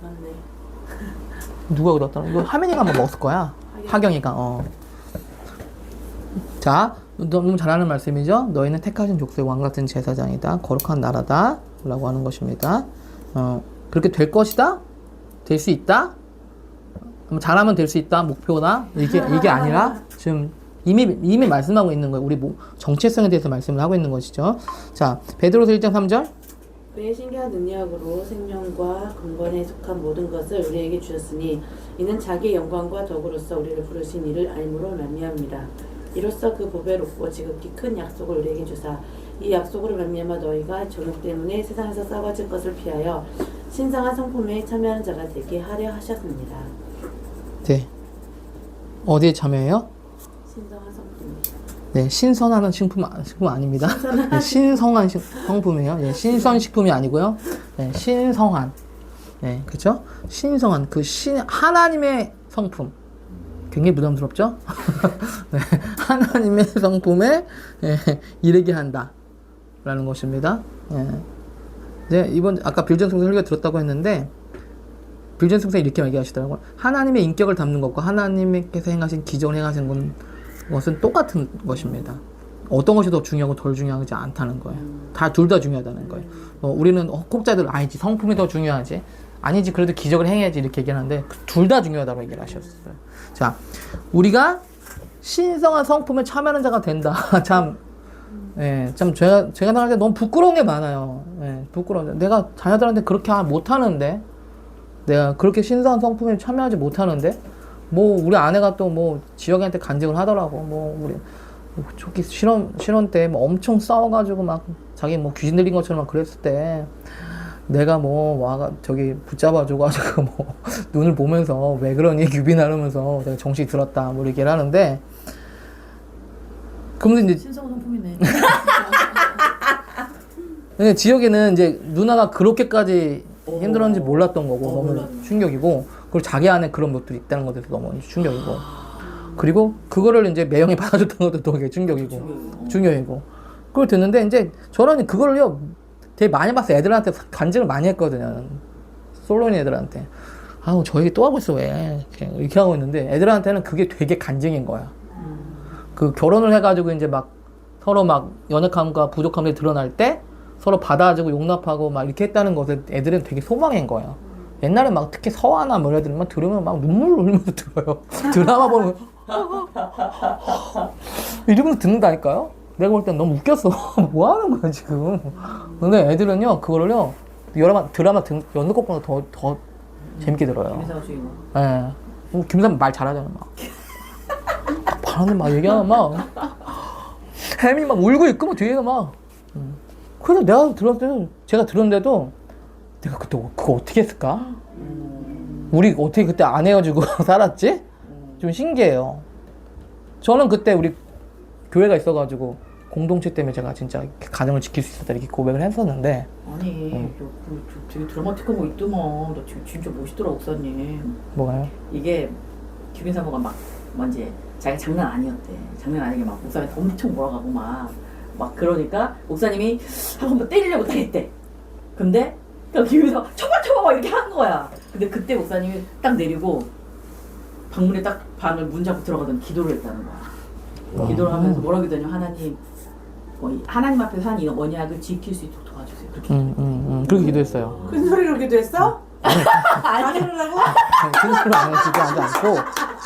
Speaker 3: 맞네.
Speaker 1: 누가 얻었다? 이거 하민이가 한번 먹었을 거야. 하경이가. 자, 너무 잘하는 말씀이죠. 너희는 택하신 족속의 왕 같은 제사장이다. 거룩한 나라다. 라고 하는 것입니다. 그렇게 될 것이다. 될 수 있다. 잘하면 될 수 있다. 목표다. 이게 아니라 지금 이미 말씀하고 있는 거예요. 우리 정체성에 대해서 말씀을 하고 있는 것이죠. 자, 베드로서 1장 3절.
Speaker 3: 그의 신기한 능력으로 생명과 근본에 속한 모든 것을 우리에게 주셨으니 이는 자기의 영광과 덕으로서 우리를 부르신 이를 알므로 말미암습니다. 이로써 그 보배롭고 지극히 큰 약속을 우리에게 주사 이 약속으로 말미암아 너희가 정욕 때문에 세상에서 썩어질 것을 피하여 신성한 성품에 참여하는 자가 되게 하려 하셨습니다.
Speaker 1: 네. 어디에 참여해요?
Speaker 3: 신성한 성품.
Speaker 1: 네, 신선한 식품 아닙니다. 네, 신성한 성품이에요. 네, 신선식품이 아니고요. 네, 신성한. 네, 그렇죠? 신성한 하나님의 성품. 굉장히 부담스럽죠? 네, 하나님의 성품에 이르게 한다. 라는 것입니다. 네. 이제 이번 아까 빌전승서 설교 들었다고 했는데 빌전승서 이렇게 얘기하시더라고요. 하나님의 인격을 담는 것과 하나님께서 행하신 기적을 행하신 것은 똑같은 것입니다. 어떤 것이 더 중요하고 덜 중요하지 않다는 거예요. 둘 다 중요하다는 거예요. 우리는 혹자들 아니지 성품이 더 중요하지 아니지 그래도 기적을 행해야지 이렇게 얘기하는데 둘 다 중요하다고 얘기를 하셨어요. 자, 우리가 신성한 성품에 참여하는 자가 된다. 참, 예, 참 제가 생각할 때 너무 부끄러운 게 많아요. 예, 부끄러운. 내가 자녀들한테 그렇게 못하는데, 내가 그렇게 신성한 성품에 참여하지 못하는데, 뭐 우리 아내가 또 뭐 지혁이한테 간증을 하더라고. 뭐 우리 저기 신혼 때 뭐 엄청 싸워가지고 막 자기 뭐 귀신 들린 것처럼 막 그랬을 때. 내가 뭐 와가 저기 붙잡아줘가지고 뭐 눈을 보면서 왜 그러니 규비 나누면서 내가 정신이 들었다 뭐 이렇게 하는데 그러면서 이제
Speaker 4: 신성 성품이네.
Speaker 1: 근데 지혁이는 이제 누나가 그렇게까지 힘들었는지 몰랐던 거고 너무
Speaker 4: 몰랐네.
Speaker 1: 충격이고 그리고 자기 안에 그런 것들이 있다는 것에 대해서 너무 충격이고 그리고 그거를 이제 매형이 받아줬던 것도 되게 충격이고 그걸 듣는데 이제 저는 그거를요 되게 많이 봤어. 애들한테 간증을 많이 했거든요. 솔로니 애들한테. 아우, 저 얘기 또 하고 있어, 왜. 이렇게 하고 있는데, 애들한테는 그게 되게 간증인 거야. 그 결혼을 해가지고 이제 막 서로 막 연약함과 부족함이 드러날 때 서로 받아주고 용납하고 막 이렇게 했다는 것을 애들은 되게 소망인 거야. 옛날에 막 특히 서아나 뭐 애들은 막 들으면 막 눈물 흘리면서 들어요. 드라마 보면. 이러면서 듣는다니까요? 내가 볼 땐 너무 웃겼어. 뭐 하는 거야, 지금. 근데 애들은요, 그거를요, 드라마 여느 것보다 더 재밌게 들어요.
Speaker 4: 김혜사가 주인공.
Speaker 1: 예. 김사람 말 잘하잖아, 막. 바람에 막 얘기하면 막. 햄이 막 울고 있고, 막 뒤에가 막. 그래서 내가 제가 들었는데도, 내가 그때 그거 어떻게 했을까? 우리 어떻게 그때 안 헤어지고 살았지? 좀 신기해요. 저는 그때 우리 교회가 있어가지고 공동체 때문에 제가 진짜 가정을 지킬 수 있었다 이렇게 고백을 했었는데
Speaker 4: 아니, 저 되게 드라마틱한 거 있더만. 나 지금 진짜 멋있더라, 목사님.
Speaker 1: 뭐가요?
Speaker 4: 이게 김인 사모가 막 뭔지 자기 장난 아니었대. 장난 아니게 막 목사님한테 엄청 몰아가고 막 그러니까 목사님이 한번 때리려고 딱 했대. 근데 김인 사모가 쳐봐 막 이렇게 한 거야. 근데 그때 목사님이 딱 내리고 방문에 딱 방을 문 잡고 들어가더니 기도를 했다는 거야. 기도를 하면서 뭐라고 했더니 하나님 앞에서 한 이 언약을 지킬 수 있도록 도와주세요. 그렇게
Speaker 1: 그렇게 기도했어요.
Speaker 3: 큰 소리로 기도했어? 아니라고?
Speaker 1: 큰 소리로 기도하지 않고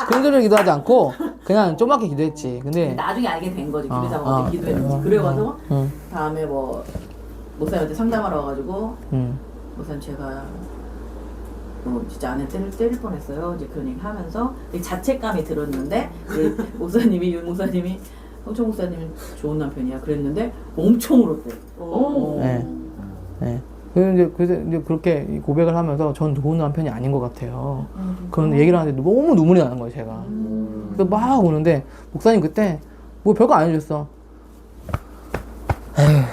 Speaker 1: 큰 소리로 기도하지 않고 그냥 조그맣게 기도했지. 근데
Speaker 4: 나중에 알게 된 거지. 김인 사모가 기도했는지. 그래가지고 다음에 뭐 목사님한테 상담하러 와가지고 목사님 제가 진짜 아내 때릴 뻔했어요. 이제 그런 얘기 하면서 되게 자책감이 들었는데 윤 목사님이 성청 목사님은 좋은 남편이야 그랬는데 엄청 울었대.
Speaker 1: 네. 그래서 이제 그렇게 고백을 하면서 전 좋은 남편이 아닌 것 같아요. 그런 얘기를 하는데 너무 눈물이 나는 거예요, 제가. 그래서 막 우는데 목사님 그때 뭐 별거 안 해줬어. 에이,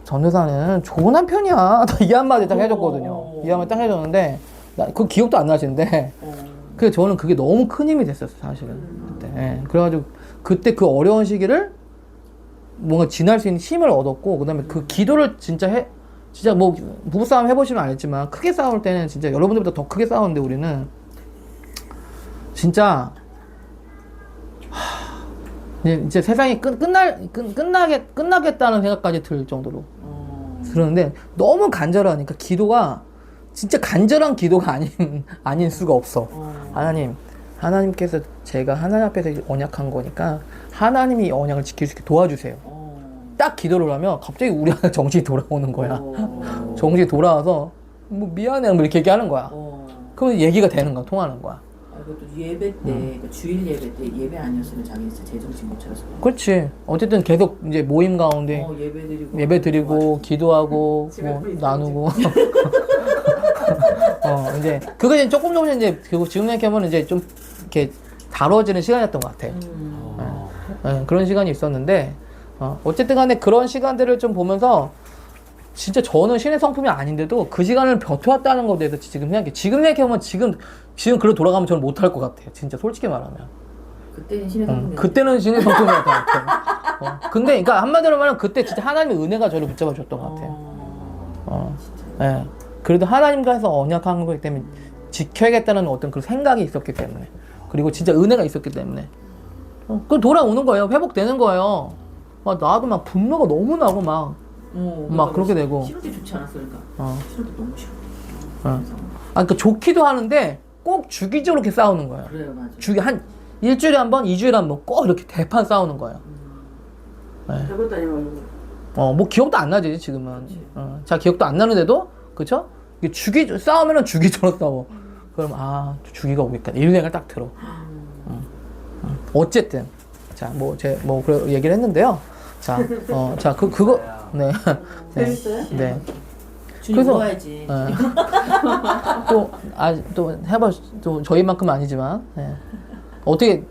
Speaker 1: 전 여사는 좋은 남편이야. 이 한마디 딱 해줬거든요. 이 한마디 딱 해줬는데 그 기억도 안 나시는데 그래서 저는 그게 너무 큰 힘이 됐었어요, 사실은. 그때. 예. 그래가지고 그때 그 어려운 시기를 뭔가 지날 수 있는 힘을 얻었고 그다음에 그 기도를 진짜 뭐 부부싸움 해보시면 알겠지만 크게 싸울 때는 진짜 여러분들보다 더 크게 싸우는데 우리는 진짜 이제 세상이 끝나겠다는 생각까지 들 정도로 그러는데 너무 간절하니까 기도가 진짜 간절한 기도가 아닌 수가 없어. 하나님께서 제가 하나님 앞에서 언약한 거니까 하나님이 이 언약을 지킬 수 있게 도와주세요. 딱 기도를 하면 갑자기 우리 안에 정신이 돌아오는 거야. 정신이 돌아와서 뭐 미안해 뭐 이렇게 얘기하는 거야. 그러면 얘기가 되는 거야. 통하는 거야.
Speaker 4: 그것도 예배 때, 그러니까 주일 예배 때 예배 아니었으면 자기 진짜 제정신 못 차렸을 거야.
Speaker 1: 그렇지. 어쨌든 계속 이제 모임 가운데 예배 드리고 기도하고 뭐 나누고. 이제 그거 이제 조금씩 이제 지금 생각해보면 이제 좀 이렇게 다뤄지는 시간이었던 것 같아. 그런 시간이 있었는데 어쨌든 간에 그런 시간들을 좀 보면서 진짜 저는 신의 성품이 아닌데도 그 시간을 버텨왔다는 것에 대해서 지금 생각해보면 지금 그로 돌아가면 저는 못할 것 같아요. 진짜 솔직히 말하면.
Speaker 4: 그때는 신의 성품이
Speaker 1: 그때는 신의 성품이었던 것 같아요. 근데 그러니까 한마디로 말하면 그때 진짜 하나님의 은혜가 저를 붙잡아 줬던 것 같아요. 예. 그래도 하나님과서 언약한 거기 때문에 지켜야겠다는 어떤 그 생각이 있었기 때문에, 그리고 진짜 은혜가 있었기 때문에 그 돌아오는 거예요. 회복되는 거예요. 막 나도 막 분노가 너무 나고 막 그렇게 되고.
Speaker 4: 싫을 때 좋지 않았어, 그러니까. 싫을 때 너무 싫어.
Speaker 1: 그러니까 좋기도 하는데 꼭 주기적으로 이렇게 싸우는 거예요.
Speaker 4: 그래요, 맞아.
Speaker 1: 한 일주일에 한 번, 2주일에 한 번 꼭 이렇게 대판 싸우는 거예요.
Speaker 3: 별것도 아니고
Speaker 1: 뭐 기억도 안 나지 지금은. 자, 기억도 안 나는데도, 그쵸? 이게 싸우면은 주기적으로 싸워. 그럼 주기가 오겠다 이런 생각을 딱 들어. 어쨌든 자, 그래 얘기를 했는데요. 자, 그거 네.
Speaker 3: 재밌어요?
Speaker 1: 네.
Speaker 4: 준이
Speaker 1: 그래서-
Speaker 4: 모아야지.
Speaker 1: 또 저희만큼은 아니지만, 어떻게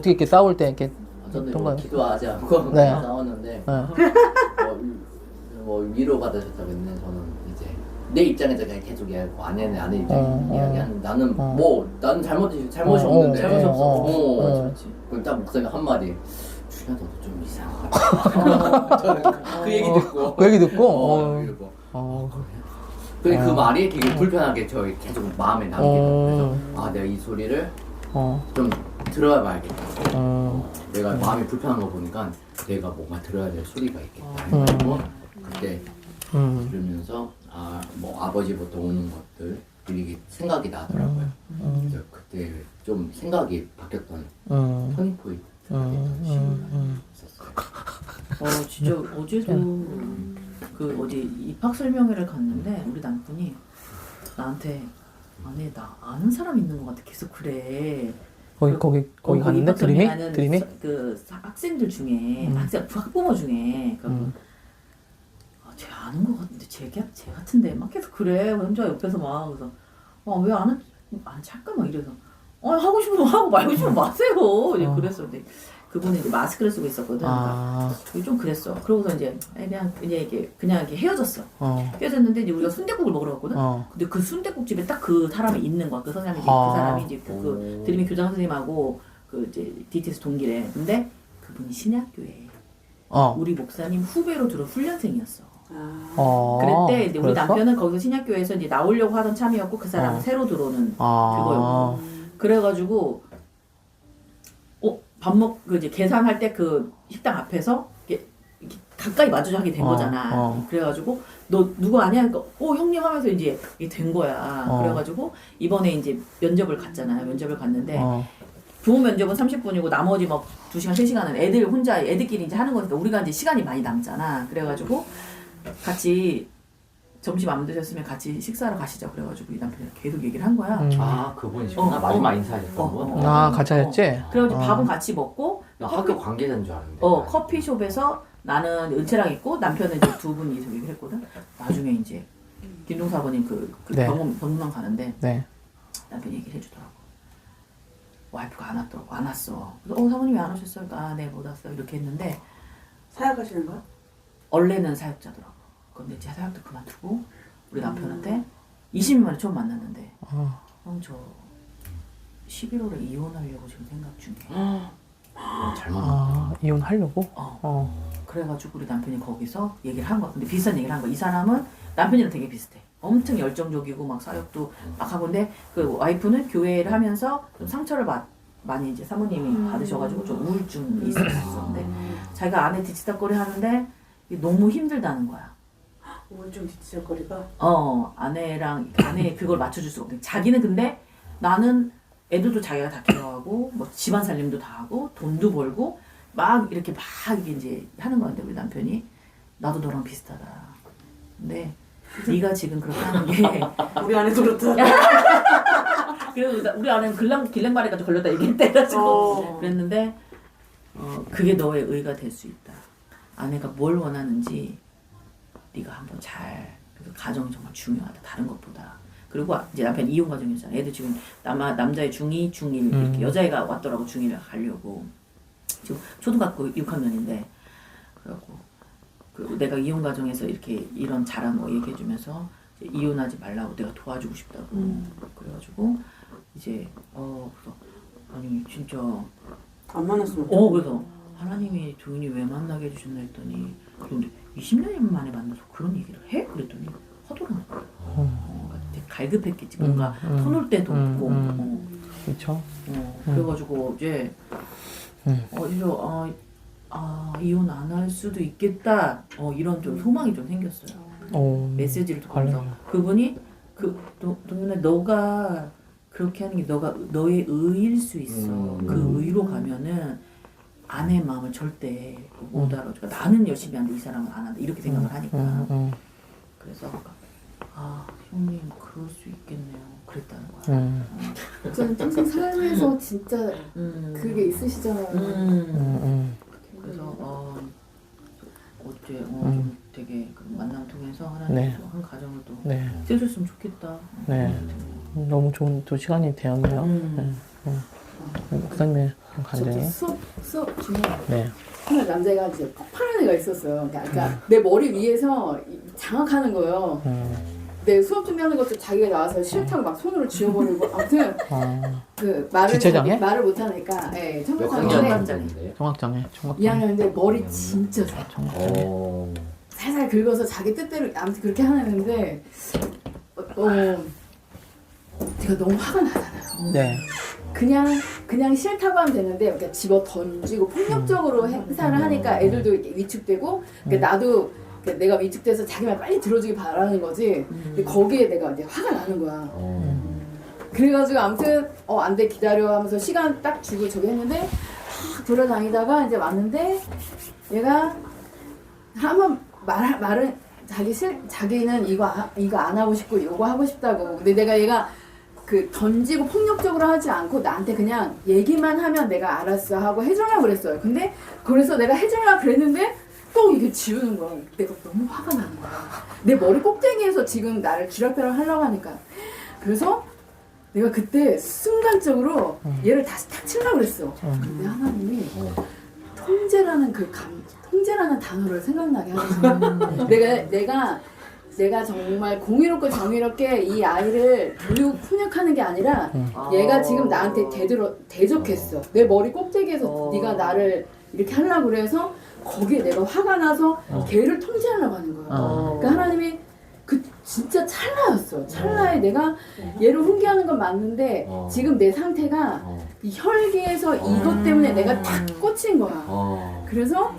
Speaker 1: 이렇게 싸울 때 이렇게
Speaker 5: 저는
Speaker 1: 어떤가요?
Speaker 5: 기도하지 않고
Speaker 1: 네.
Speaker 5: 싸웠는데
Speaker 1: 네.
Speaker 5: 뭐 위로 받으셨다고 했는데 저는 이제 내 입장에서 그냥 계속 이야기하고 아내는 아내 입장에서 이야기하는데 나는 나는 잘못이 없는데
Speaker 4: 잘못이 없어.
Speaker 5: 그렇지. 그럼 딱 목사가 한마디 주야 너도 좀 이상하다. 저는 그 얘기 듣고
Speaker 1: 그 얘기 듣고
Speaker 5: 그리고 근데 그 말이 되게 불편하게 저희 계속 마음에 남기더라고요. 그래서 내가 이 소리를 좀 들어야 봐야겠다. 내가 마음이 불편한 거 보니까 내가 뭔가 들어야 될 소리가 있겠다. 그리고 그때 들으면서 뭐 아버지부터 오는 것들이 생각이 나더라고요. 그래서 그때 좀 생각이 바뀌었던 터닝 포인트가 있었어요.
Speaker 4: 진짜 어제도 어디 입학 설명회를 갔는데 우리 남편이 나한테 아니 나 아는 사람 있는 것 같아 계속 그래.
Speaker 1: 거기 갔는데 드림이
Speaker 4: 그 학생들 중에 학부모 중에 쟤 아는 것 같은데 쟤 같은데 막 계속 그래. 혼자 옆에서 막 그래서 왜 아는 잠깐 막 이래서 하고 싶으면 하고 말고 싶으면 마세요. 이제 그랬어. 근데 그분은 이제 마스크를 쓰고 있었거든. 그러니까 좀 그랬어. 그러고서 이제 그냥 이렇게 헤어졌어. 헤어졌는데 이제 우리가 순댓국을 먹으러 갔거든. 근데 그 순댓국집에 딱 그 사람이 있는 거야. 그 선생님이 그 사람이 이제 그 드림이 교장 선생님하고 그 이제 DTS 동기래. 근데 그분이 신약교회 우리 목사님 후배로 들어 훈련생이었어. 그랬대. 이제 우리 남편은 거기서 신약교회에서 이제 나오려고 하던 참이었고 그 사람은 새로 들어오는 그거였고. 그래가지고 이제 계산할 때 그 식당 앞에서 이렇게 가까이 마주하게 하게 된 거잖아. 그래가지고 너 누구 아니야? 그러니까 형님 하면서 이제 이게 된 거야. 그래가지고 이번에 이제 면접을 갔잖아요. 면접을 갔는데 부모 면접은 30분이고 나머지 막 2시간, 3시간은 애들끼리 이제 하는 거니까 우리가 이제 시간이 많이 남잖아. 그래가지고 같이 점심 안 드셨으면 같이 식사하러 가시죠. 그래가지고 이 남편이 계속 얘기를 한 거야.
Speaker 5: 그분이시구나. 마지막 인사하셨던 분.
Speaker 1: 같이 하셨지?
Speaker 4: 그래가지고 밥은 같이 먹고
Speaker 5: 나 학교 관계자인 줄 알았는데.
Speaker 4: 커피숍에서 나는 은채랑 있고 남편은 이제 두 분이 저기 했거든. 나중에 이제 김동수 아버님
Speaker 1: 네.
Speaker 4: 병문안 가는데
Speaker 1: 네.
Speaker 4: 남편이 얘기를 해주더라고. 와이프가 안 왔어. 그래서 사모님 왜 안 오셨어요? 네, 못 왔어요. 이렇게 했는데
Speaker 3: 사역하시는 거야?
Speaker 4: 원래는 사역자더라고. 근데 제 사역도 그만두고 우리 남편한테 20년 만에 처음 만났는데 형 저 11월에 이혼하려고 지금 생각 중이에요.
Speaker 5: 잘 만났다.
Speaker 1: 이혼하려고?
Speaker 4: 그래가지고 우리 남편이 거기서 얘기를 한 거야. 근데 비슷한 얘기를 한 거야. 이 사람은 남편이랑 되게 비슷해. 엄청 열정적이고 막 사역도 막 하고. 근데 그 와이프는 교회를 하면서 좀 상처를 많이 이제 사모님이 받으셔가지고 좀 우울증이 있었어. 근데 자기가 아내 뒤치다거리 하는데 너무 힘들다는 거야.
Speaker 3: 우울증 뒤치적거리가?
Speaker 4: 아내 그걸 맞춰줄 수가 없대. 자기는 근데 나는 애들도 자기가 다 케어하고 뭐 집안 살림도 다 하고 돈도 벌고 막 이렇게 이제 하는 건데 우리 남편이 나도 너랑 비슷하다. 근데 네가 지금 그렇게 하는 게
Speaker 3: 우리 아내도 그렇다.
Speaker 4: 그래서 우리 아내는 길랭마리까지 걸렸다 얘기했대. 그래가지고 그랬는데 그게 너의 의가 될 수 있다. 아내가 뭘 원하는지 네가 한번 그래서 가정이 정말 중요하다. 다른 것보다. 그리고 이제 남편 이혼 과정이었잖아. 애들 지금 남자의 중2, 중1 이렇게 여자애가 왔더라고. 중1에 가려고. 지금 초등학교 6학년인데 그래갖고 내가 이혼 과정에서 이렇게 이런 잘한 거 얘기해주면서 이혼하지 말라고 내가 도와주고 싶다고. 그래가지고 이제 그래서 아니 진짜
Speaker 3: 안 만났으면
Speaker 4: 그래서 하나님이 조인이 왜 만나게 해주셨나 했더니 그런데 20년 만에 만나서 그런 얘기를 해? 그랬더니 하더라고. 되게 갈급했겠지. 뭔가 터놓을 때도 없고.
Speaker 1: 그렇죠.
Speaker 4: 그래가지고 이제 이혼 안 할 수도 있겠다. 이런 좀 소망이 좀 생겼어요. 메시지를 통해서 그분이 동현아 너가 그렇게 하는 게 너의 의일 수 있어. 그 의로 가면은 아내의 마음을 절대 못 알아줘. 나는 열심히 하는데 이 사람은 안 한다. 이렇게 생각을 하니까. 그래서 형님 그럴 수 있겠네요. 그랬다는 거야.
Speaker 2: 저는 평생 삶에서 진짜 그게 있으시잖아요.
Speaker 4: 그래서 어째 좀 되게 그 만남 통해서 하나님 한 가정을 또 세워줬으면 좋겠다.
Speaker 1: 너무 좋은 또 시간이 되었네요. 목사님의 간증이.
Speaker 2: 수업 중에 하나 남자애가 이제 폭발한 애가 있었어요. 그러니까 내 머리 위에서 장악하는 거예요. 내 수업 준비하는 것도 자기가 나와서 싫다고 막 손으로 쥐어버리고 아무튼 그 말을 못하니까 청각장애.
Speaker 1: 정확장애.
Speaker 2: 2학년인데 머리 진짜 잘. 살살 긁어서 자기 뜻대로 아무튼 그렇게 하는데 제가 너무 화가 나잖아요. 그냥 싫다고 하면 되는데 이렇게 집어 던지고 폭력적으로 행사를 하니까 애들도 이렇게 위축되고 그러니까 나도 내가 위축돼서 자기 말 빨리 들어주기 바라는 거지. 근데 거기에 내가 이제 화가 나는 거야. 그래가지고 아무튼 안 돼 기다려 하면서 시간 딱 주고 저기 했는데 돌아다니다가 이제 왔는데 얘가 한번 말은 자기는 이거 안 하고 싶고 이거 하고 싶다고. 근데 내가 얘가 그 던지고 폭력적으로 하지 않고 나한테 그냥 얘기만 하면 내가 알았어 하고 해주려고 그랬어요. 근데 그래서 내가 해주려고 그랬는데 꼭 이게 지우는 거야. 내가 너무 화가 나는 거야. 내 머리 꼭대기에서 지금 나를 쥐락펴락 하려고 하니까. 그래서 내가 그때 순간적으로 얘를 다시 탁 치려고 그랬어. 근데 하나님이 통제라는 단어를 생각나게 하셔서 내가 정말 공의롭고 정의롭게 이 아이를 훈육하는 게 아니라 얘가 지금 나한테 대적했어. 내 머리 꼭대기에서 네가 나를 이렇게 하려고 그래서 거기에 내가 화가 나서 걔를 통제하려고 하는 거야. 그러니까 하나님이 진짜 찰나였어. 찰나에 내가 얘를 훈계하는 건 맞는데 지금 내 상태가 이 혈기에서 이것 때문에 내가 탁 꽂힌 거야. 그래서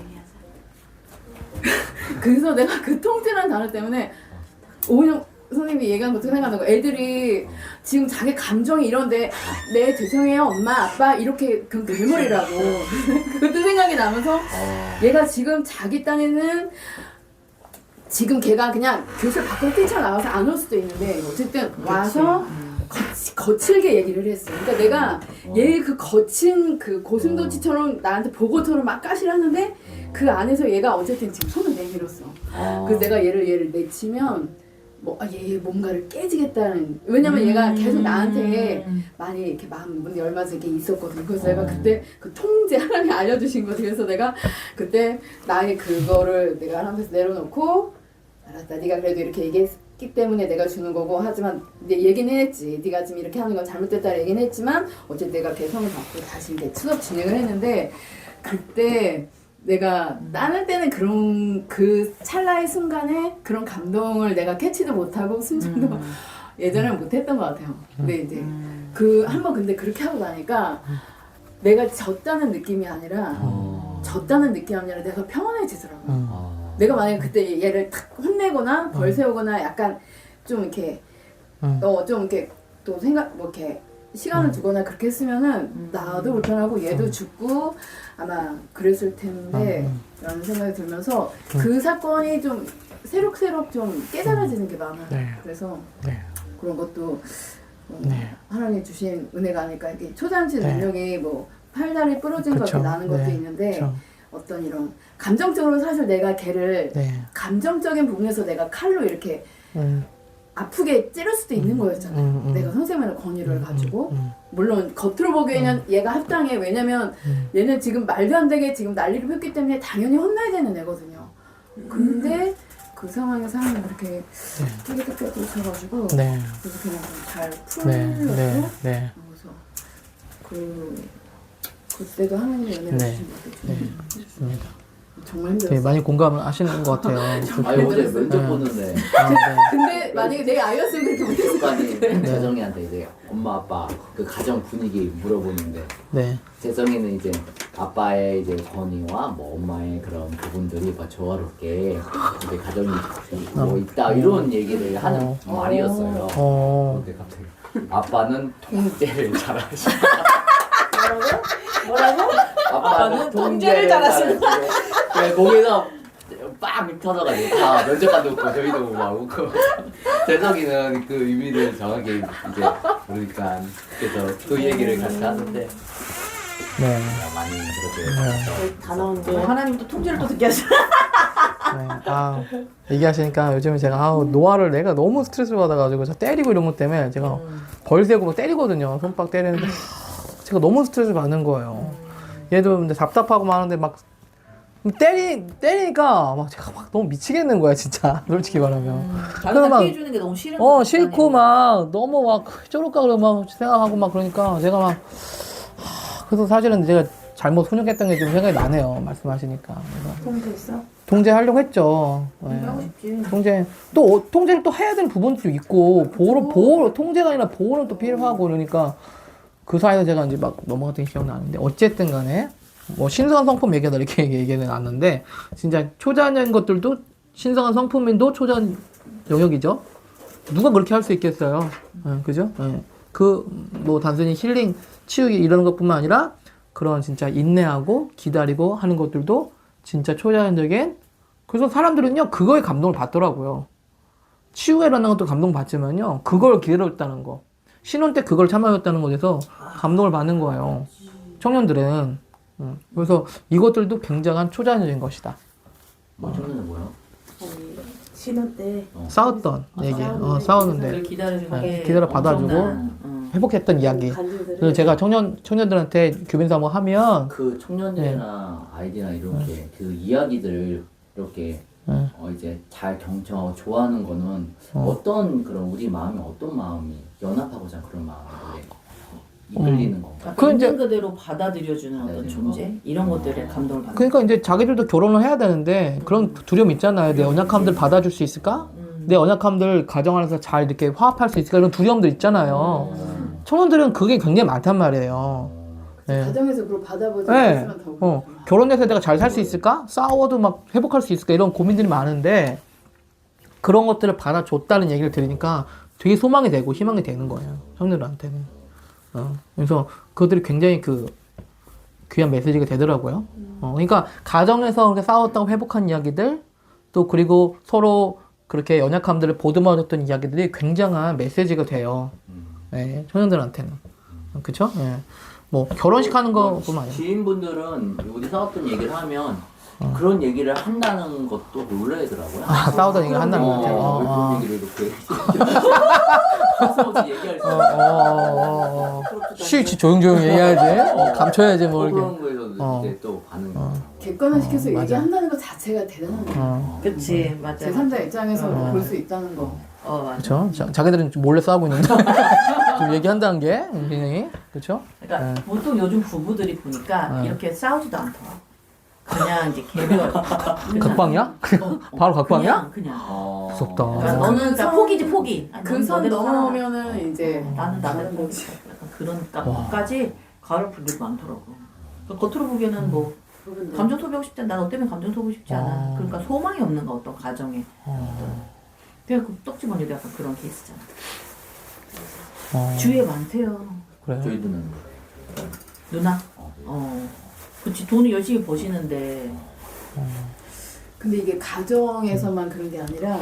Speaker 2: 내가 그 통제라는 단어 때문에 오은영 선생님이 얘기한 것도 생각나는 거. 애들이 지금 자기 감정이 이런데 네 죄송해요 엄마 아빠 이렇게 그럼 괴물이라고. 그것도 생각이 나면서 얘가 지금 자기 딴에는 지금 걔가 그냥 교실 밖으로 뛰쳐나와서 안 올 수도 있는데 어쨌든 와서 거칠게 얘기를 했어. 그러니까 내가 얘 그 거친 그 고슴도치처럼 나한테 보고처럼 막 까시를 하는데 그 안에서 얘가 어쨌든 지금 손을 내밀었어. 그래서 내가 얘를 내치면 얘 뭔가를 깨지겠다는. 왜냐면 얘가 계속 나한테 많이 이렇게 문 열면서 이렇게 있었거든. 그래서 내가 그때 그 통제 하나님이 알려주신 거지. 그래서 내가 그때 나의 그거를 내가 하나님께서 내려놓고 알았다. 네가 그래도 이렇게 얘기했기 때문에 내가 주는 거고 하지만 내 얘기는 했지. 네가 지금 이렇게 하는 건 잘못됐다 얘기는 했지만 어쨌든 내가 개성을 받고 다시 이제 수업 진행을 했는데 그때 내가 다른 때는 그런 그 찰나의 순간에 그런 감동을 내가 캐치도 못하고 순간도 예전에는 못했던 것 같아요. 근데 이제 그 한번 근데 그렇게 하고 나니까 내가 졌다는 느낌이 아니라 내가 평온해지더라고. 내가 만약에 그때 얘를 탁 혼내거나 벌 세우거나 약간 좀 이렇게 좀 이렇게 또 생각 이렇게 시간을 두거나 그렇게 했으면은 나도 불편하고 얘도 죽고 아마 그랬을 텐데 라는 생각이 들면서 그 사건이 좀 새록새록 좀 깨달아지는 게 많아요. 그래서 그런 것도 하나님 주신 은혜가 아닐까. 이렇게 초잔치 능력이 팔다리 부러진 거 이렇게 나는 것도 있는데 어떤 이런 감정적으로 사실 내가 걔를 감정적인 부분에서 내가 칼로 이렇게 아프게 찌를 수도 있는 거였잖아요. 내가 선생님의 권위를 가지고 물론 겉으로 보기에는 얘가 합당해. 왜냐면 얘는 지금 말도 안 되게 지금 난리를 폈기 때문에 당연히 혼나야 되는 애거든요. 근데 그 상황에서 하나님 그렇게 깨끗하게 도셔가지고 그래서 그냥 잘 풀렸고 그래서 그때도 하나님의 은혜를 주신 것 같아요.
Speaker 1: 좋습니다.
Speaker 2: 정말
Speaker 1: 되게
Speaker 2: 힘들었어.
Speaker 1: 많이 공감을 하시는 것 같아요.
Speaker 5: 아니 어제 면접 보는데
Speaker 2: 근데 만약에 내 아이였으면 그렇게 못했을 것 같아.
Speaker 5: 교관이 재성이한테 이제 엄마 아빠 그 가정 분위기 물어보는데
Speaker 1: 네.
Speaker 5: 재성이는 이제 아빠의 이제 권위와 뭐 엄마의 그런 부분들이 뭐 조화롭게 이제 가정이 뭐 있다 이런 얘기를 하는 말이었어요. 근데 갑자기 아빠는 통제를 잘하시고
Speaker 3: 뭐라고?
Speaker 5: 아빠는
Speaker 4: 통제를 잘하시고.
Speaker 5: 그래 거기서 빡 터져가지고 다 면접관도 웃고 저희도 막 웃고 재석이는 그 의미를 정확히 이제 모르니까 그래서 그 얘기를 같이 하는데
Speaker 1: 네.
Speaker 5: 많이 그렇게
Speaker 3: 다 나오는
Speaker 4: 또
Speaker 3: 게
Speaker 4: 하나님 또 통제를 또 듣게 하시네.
Speaker 1: 네. 아, 얘기하시니까 요즘에 제가 노화를 내가 너무 스트레스를 받아가지고 저 때리고 이런 것 때문에 제가 벌새고 막 때리거든요. 손바닥 때리는데 제가 너무 스트레스 받는 거예요. 얘도 근데 답답하고 막 하는데 막 때리니까 막 제가 막 너무 미치겠는 거야 진짜 솔직히 말하면.
Speaker 4: 자기가
Speaker 1: 막-
Speaker 4: 피해 주는 게 너무 싫은 거
Speaker 1: 싫고 막 너무 막 쫄을까 그러고 막 생각하고 막 그러니까 제가 막 그래서 사실은 제가 잘못 훈육했던 게 좀 생각이 나네요. 말씀하시니까. 그래서
Speaker 3: 통제했어?
Speaker 1: 통제하려고 했죠. 네.
Speaker 3: 하고 싶지.
Speaker 1: 통제를 또 해야 되는 부분도 있고 보호 통제가 아니라 보호는 또 필요하고 그러니까 그 사이에서 제가 이제 막 넘어갔던 게 기억나는데 어쨌든 간에 뭐 신성한 성품 얘기하다 이렇게 얘기는 났는데 진짜 초자연 것들도 신성한 성품인도 초자연 영역이죠. 누가 그렇게 할 수 있겠어요. 그죠? 그 뭐 단순히 힐링 치유기 이런 것뿐만 아니라 그런 진짜 인내하고 기다리고 하는 것들도 진짜 초자연적인. 그래서 사람들은요 그거에 감동을 받더라고요. 치유가 일어나는 것도 감동받지만요 그걸 기다렸다는 거, 신혼 때 그걸 참아줬다는 것에서 감동을 받는 거예요 청년들은. 그래서 이것들도 굉장한 초자연적인 것이다.
Speaker 5: 청년은 뭐야?
Speaker 3: 신혼 때
Speaker 1: 싸웠던 얘기, 싸웠는데
Speaker 4: 기다려주는 게
Speaker 1: 기다려 받아주고 회복했던 이야기. 그래서 제가 청년들한테 규빈 사모 하면
Speaker 5: 그 청년들이나 아이디나 이렇게 그 이야기들을 이렇게 이제 잘 경청 좋아하는 거는 어떤 그런 우리 마음이 어떤 마음이 연합하고자 그런 마음이 이끌리는 건가?
Speaker 1: 그 이제-
Speaker 4: 있는 그대로 받아들여주는 어떤 존재 이런 것들에 감동을 받는.
Speaker 1: 그러니까 이제 자기들도 결혼을 해야 되는데 그런 두려움 있잖아요. 내 연약함들 받아줄 수 있을까? 내 연약함들 가정 안에서 잘 이렇게 화합할 수 있을까? 이런 두려움들 있잖아요. 청년들은 그게 굉장히 많단 말이에요. 네.
Speaker 2: 가정에서 그걸 받아보지
Speaker 1: 네.
Speaker 2: 않으면 더
Speaker 1: 결혼해서 내가 잘 살 수 있을까? 싸워도 막 회복할 수 있을까? 이런 고민들이 많은데 그런 것들을 받아줬다는 얘기를 들으니까 되게 소망이 되고 희망이 되는 거예요. 청년들한테는. 그래서 그것들이 굉장히 그 귀한 메시지가 되더라고요. 그러니까 가정에서 그렇게 싸웠다고 회복한 이야기들 또 그리고 서로 그렇게 연약함들을 보듬어줬던 이야기들이 굉장한 메시지가 돼요. 네, 청년들한테는. 그쵸? 네. 뭐 결혼식 하는 거뿐만 아니라
Speaker 5: 지인분들은 우리 싸웠던 얘기를 하면 그런 얘기를 한다는 것도 놀라더라고요.
Speaker 1: 싸우던 얘기를 한다는 것 같아요.
Speaker 5: 왜 그런 얘기를 이렇게 서로 얘기할 수 있어.
Speaker 1: 조용조용 얘기해야지. 감춰야지 뭐 이렇게.
Speaker 5: 그런 거에서 이제 또 반응이
Speaker 2: 객관화시켜서
Speaker 1: 맞아.
Speaker 2: 얘기한다는 것 자체가 대단한 거예요.
Speaker 4: 그치 맞아.
Speaker 2: 제3자 입장에서 볼 수 있다는 거.
Speaker 4: 맞아.
Speaker 1: 그쵸? 자기들은 좀 몰래 싸우고 있는데 좀 얘기한다는 게 굉장히 그쵸?
Speaker 4: 그러니까 보통 요즘 부부들이 보니까 이렇게 싸우지도 않더라. 그냥 이제 개별.
Speaker 1: 각방이야? 바로 각방이야?
Speaker 4: 그냥.
Speaker 1: 무섭다.
Speaker 4: 그러니까 너는 그러니까 포기지 포기. 아니,
Speaker 2: 그
Speaker 4: 너는
Speaker 2: 선
Speaker 4: 너대로 살아.
Speaker 2: 넘어오면은 이제
Speaker 4: 나는 나대로 거지. 약간 그런 값까지 가을 분들이 많더라고. 그러니까 겉으로 보기에는 뭐 감정 소비하고 싶지 않아. 나 너 때문에 감정 소비하고 싶지 않아. 그러니까 소망이 없는 거 어떤 가정에. 그냥 그 떡집언니도 약간 그런 케이스잖아. 주위에 많대요.
Speaker 1: 그래?
Speaker 5: 저희 누나는
Speaker 4: 누나? 그치 돈을 열심히 버시는데
Speaker 2: 근데 이게 가정에서만 그런 게 아니라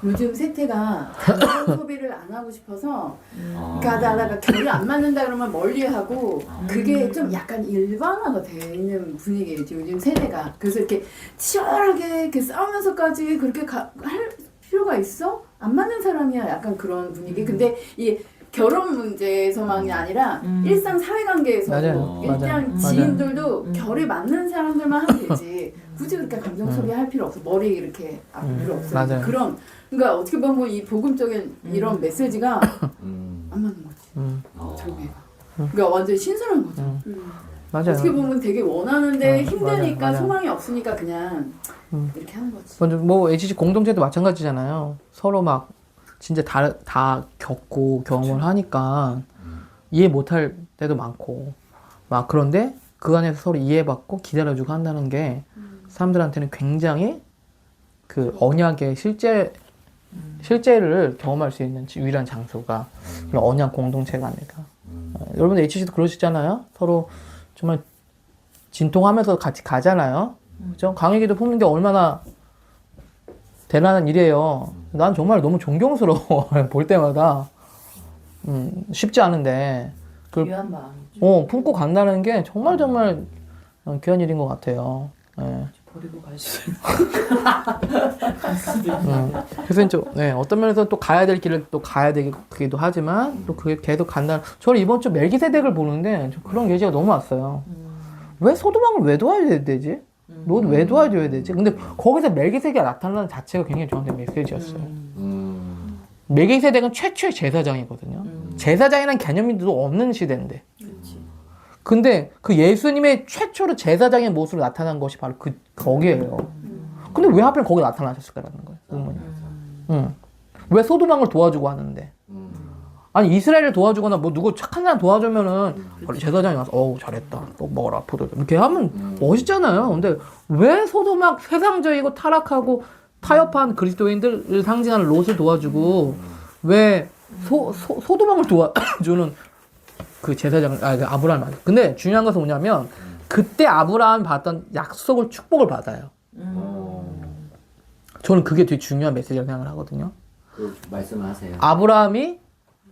Speaker 2: 요즘 세태가 감정 소비를 안 하고 싶어서 그러니까 하다가 결이 안 맞는다 그러면 멀리하고 그게 좀 약간 일반화가 되는 분위기예요 요즘 세대가. 그래서 이렇게 치열하게 이렇게 싸우면서까지 그렇게 할 필요가 있어? 안 맞는 사람이야 약간 그런 분위기. 근데 이 결혼 문제에서만이 아니라 일상 사회관계에서도
Speaker 1: 맞아요.
Speaker 2: 일단
Speaker 1: 맞아요.
Speaker 2: 지인들도 결이 맞는 사람들만 하면 되지 굳이 그렇게 감정 소비할 필요 없어. 머리 이렇게 아플 필요 없어.
Speaker 1: 맞아요.
Speaker 2: 그런 그러니까 어떻게 보면 이 복음적인 이런 메시지가 안 맞는 거지. 절개가. 그러니까 완전 신선한 거죠.
Speaker 1: 맞아요.
Speaker 2: 어떻게 보면 되게 원하는데 힘드니까
Speaker 1: 맞아요.
Speaker 2: 소망이 없으니까 그냥 이렇게 하는 거지.
Speaker 1: 먼저 뭐 HC 공동체도 마찬가지잖아요. 서로 막 진짜 다 겪고 경험을 하니까 이해 못할 때도 많고 막 그런데 그 안에서 서로 이해받고 기다려주고 한다는 게 사람들한테는 굉장히 그 언약의 실제를 경험할 수 있는 유일한 장소가 그런 언약 공동체가 아닐까. 여러분 HC도 그러시잖아요. 서로 정말 진통하면서 같이 가잖아요. 그죠? 강의기도 뽑는 게 얼마나 대단한 일이에요. 난 정말 너무 존경스러워. 볼 때마다. 쉽지 않은데. 그걸
Speaker 4: 귀한 마음이죠.
Speaker 1: 품고 간다는 게 정말 귀한 일인 것 같아요. 예.
Speaker 4: 버리고 갈 수.
Speaker 1: 그래서 이제 어떤 면에서 또 가야 될 길을 또 가야 되기도 하지만 또 그게 계속 간다. 저는 이번 주 멜기세덱을 보는데 그런 예지가 너무 왔어요. 왜 소도망을 왜 도와줘야 되지? 너 왜 도와줘야 되지? 근데 거기서 멜기세덱이 나타나는 자체가 굉장히 저한테 메시지였어요. 멜기세덱은 최초의 제사장이거든요. 제사장이라는 개념도 없는 시대인데. 근데 그 예수님의 최초로 제사장의 모습으로 나타난 것이 바로 거기에요. 근데 왜 하필 거기 나타나셨을까라는 거예요. 의문이. 왜 소도망을 도와주고 하는데? 아니 이스라엘을 도와주거나 뭐 누구 착한 사람 도와주면은 제사장이 와서 어우 잘했다 또 먹어라 포도주 이렇게 하면 멋있잖아요. 근데 왜 소도막 세상적이고 타락하고 타협한 그리스도인들을 상징하는 롯을 도와주고 왜 소도막을 도와주는 그 제사장 아브라함 맞아. 근데 중요한 것은 뭐냐면 그때 아브라함이 받던 약속을 축복을 받아요. 저는 그게 되게 중요한 메시지라고 생각을 하거든요.
Speaker 5: 그 말씀을 하세요.
Speaker 1: 아브라함이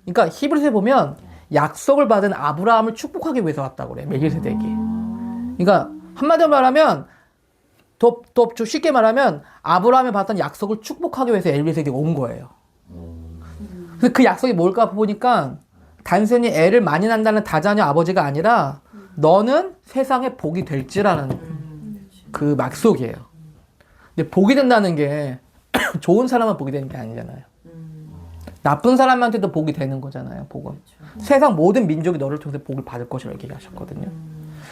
Speaker 1: 그러니까 히브리서에 보면 약속을 받은 아브라함을 축복하기 위해서 왔다고 그래. 멜기세덱이. 그러니까 한마디로 말하면 더 쉽게 말하면 아브라함이 받던 약속을 축복하기 위해서 멜기세덱이 온 거예요. 그래서 그 약속이 뭘까 보니까 단순히 애를 많이 낳는다는 다자녀 아버지가 아니라 너는 세상에 복이 될지라는 그 약속이에요. 근데 복이 된다는 게 좋은 사람만 복이 되는 게 아니잖아요. 나쁜 사람한테도 복이 되는 거잖아요. 복은. 세상 모든 민족이 너를 통해서 복을 받을 것이라고 얘기하셨거든요.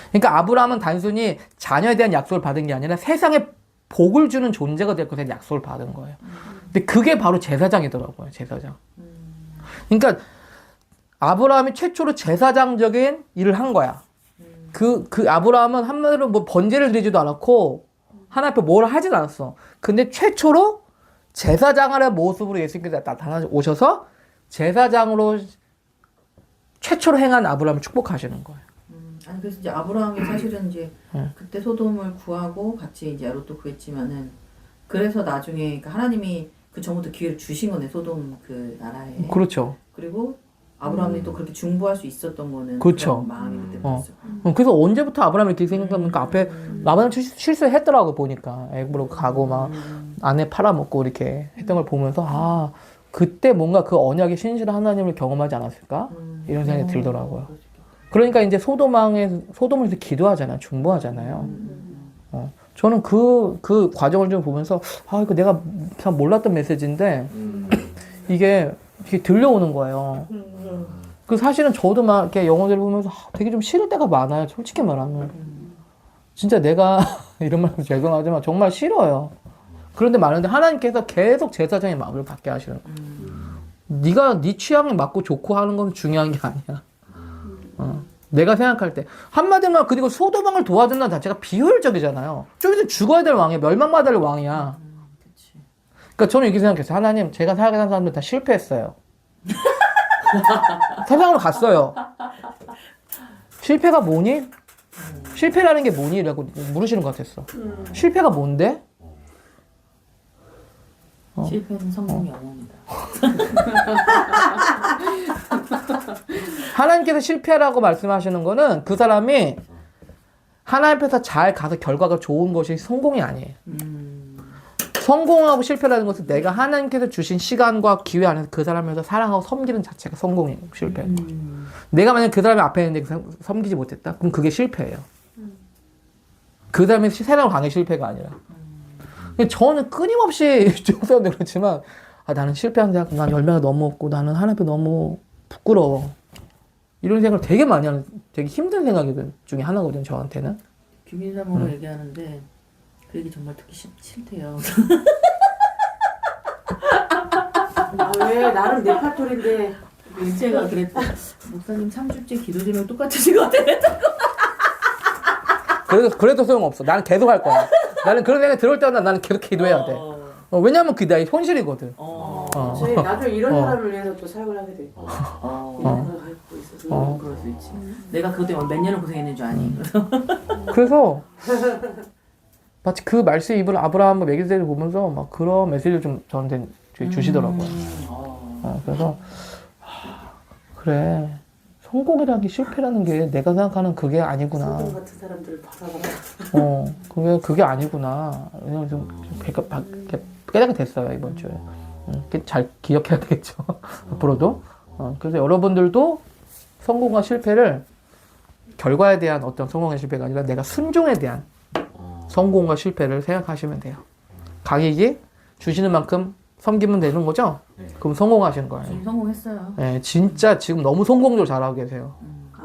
Speaker 1: 그러니까 아브라함은 단순히 자녀에 대한 약속을 받은 게 아니라 세상에 복을 주는 존재가 될 것에 대한 약속을 받은 거예요. 근데 그게 바로 제사장이더라고요. 제사장. 그러니까 아브라함이 최초로 제사장적인 일을 한 거야. 그 아브라함은 한마디로 뭐 번제를 드리지도 않았고 하나님 앞에 뭘 하지도 않았어. 근데 최초로 제사장의 모습으로 예수님께서 나타나 오셔서 제사장으로 최초로 행한 아브라함을 축복하시는 거예요.
Speaker 4: 아니 그래서 이제 아브라함이 사실은 이제 그때 소돔을 구하고 같이 이제 롯도 구했지만은 그래서 나중에 그러니까 하나님이 그 전부터 기회를 주신 거네 소돔 그 나라에.
Speaker 1: 그렇죠.
Speaker 4: 그리고 아브라함이 또 그렇게 중보할 수 있었던 거는
Speaker 1: 그렇죠.
Speaker 4: 그런 마음이 그때 있었고.
Speaker 1: 그래서 언제부터 아브라함이 이렇게 생각하니까 앞에 라반은 실수했더라고 보니까 애굽으로 가고 막 아내 팔아먹고 이렇게 했던 걸 보면서 아 그때 뭔가 그 언약의 신실한 하나님을 경험하지 않았을까 이런 생각이 들더라고요. 그러니까 이제 소돔을 이제 기도하잖아요, 중보하잖아요. 저는 그 과정을 좀 보면서 아 이거 내가 참 몰랐던 메시지인데 이게 들려오는 거예요. 그 사실은 저도 막 이렇게 영어들 보면서 되게 좀 싫을 때가 많아요. 솔직히 말하면 진짜 내가 이런 말 죄송하지만 정말 싫어요. 그런데 많은데 하나님께서 계속 제사장의 마음을 갖게 하시는 거예요. 네가 네 취향에 맞고 좋고 하는 건 중요한 게 아니야. 내가 생각할 때 한마디로 그리고 소도망을 도와준다는 자체가 비효율적이잖아요. 좀 있으면 죽어야 될 왕이야. 멸망받을 왕이야. 그러니까 저는 이렇게 생각했어요. 하나님, 제가 살아가는 사람들 다 실패했어요. 세상으로 갔어요. 실패가 뭐니? 실패라는 게 뭐니? 라고 물으시는 것 같았어. 실패가 뭔데?
Speaker 4: 실패는 성공이 영원이다.
Speaker 1: 하나님께서 실패라고 말씀하시는 거는 그 사람이 하나님 앞에서 잘 가서 결과가 좋은 것이 성공이 아니에요. 성공하고 실패라는 것은 내가 하나님께서 주신 시간과 기회 안에서 그 사람을 사랑하고 섬기는 자체가 성공이에요. 실패. 내가 만약 그 사람이 앞에 있는데 섬기지 못했다? 그럼 그게 실패예요. 그 사람이 세상을 강해 실패가 아니라. 저는 끊임없이 사람도 그렇지만 나는 실패한 난 열매가 너무 없고 나는 하나님 앞에 너무 부끄러워. 이런 생각을 되게 많이 하는 되게 힘든 생각이 중에 하나거든요. 저한테는.
Speaker 4: 김인사모가 얘기하는데 그 얘기 정말 듣기 싫대요.
Speaker 3: 왜 나름 내 파토리인데
Speaker 4: 제가 그랬대. 목사님 3주째 기도 제목 똑같으신 것 같아.
Speaker 1: 그래도 소용없어. 나는 계속 할 거야. 나는 그런 생각이 들어올 때마다 나는 계속 기도해야 돼. 왜냐면 그게 나의 현실이거든.
Speaker 3: 저희 나중에 이런 사람을 위해서 또 사역을 하게 돼. 이런 생각을 갖고 있어서.
Speaker 4: 그럴 수 있지. 내가 그것 때문에 몇 년을 고생했는 줄 아니.
Speaker 1: 그래서 마치 그 말씀 입을 아브라함과 메기세를 보면서 막 그런 메시지를 좀 저한테 주시더라고요. 그래서 그래, 성공이라는 게 실패라는 게 내가 생각하는 그게 아니구나.
Speaker 3: 성공 같은 사람들을 바라봐라.
Speaker 1: 그게 아니구나. 왜냐면 좀 깨닫게 됐어요, 이번 주에. 잘 기억해야 되겠죠. 앞으로도. 그래서 여러분들도 성공과 실패를 결과에 대한 어떤 성공의 실패가 아니라 내가 순종에 대한 성공과 실패를 생각하시면 돼요. 가격이 주시는 만큼 섬기면 되는 거죠? 그럼 성공하신 거예요.
Speaker 4: 지금 성공했어요.
Speaker 1: 네, 진짜 지금 너무 성공적으로 잘하고 계세요.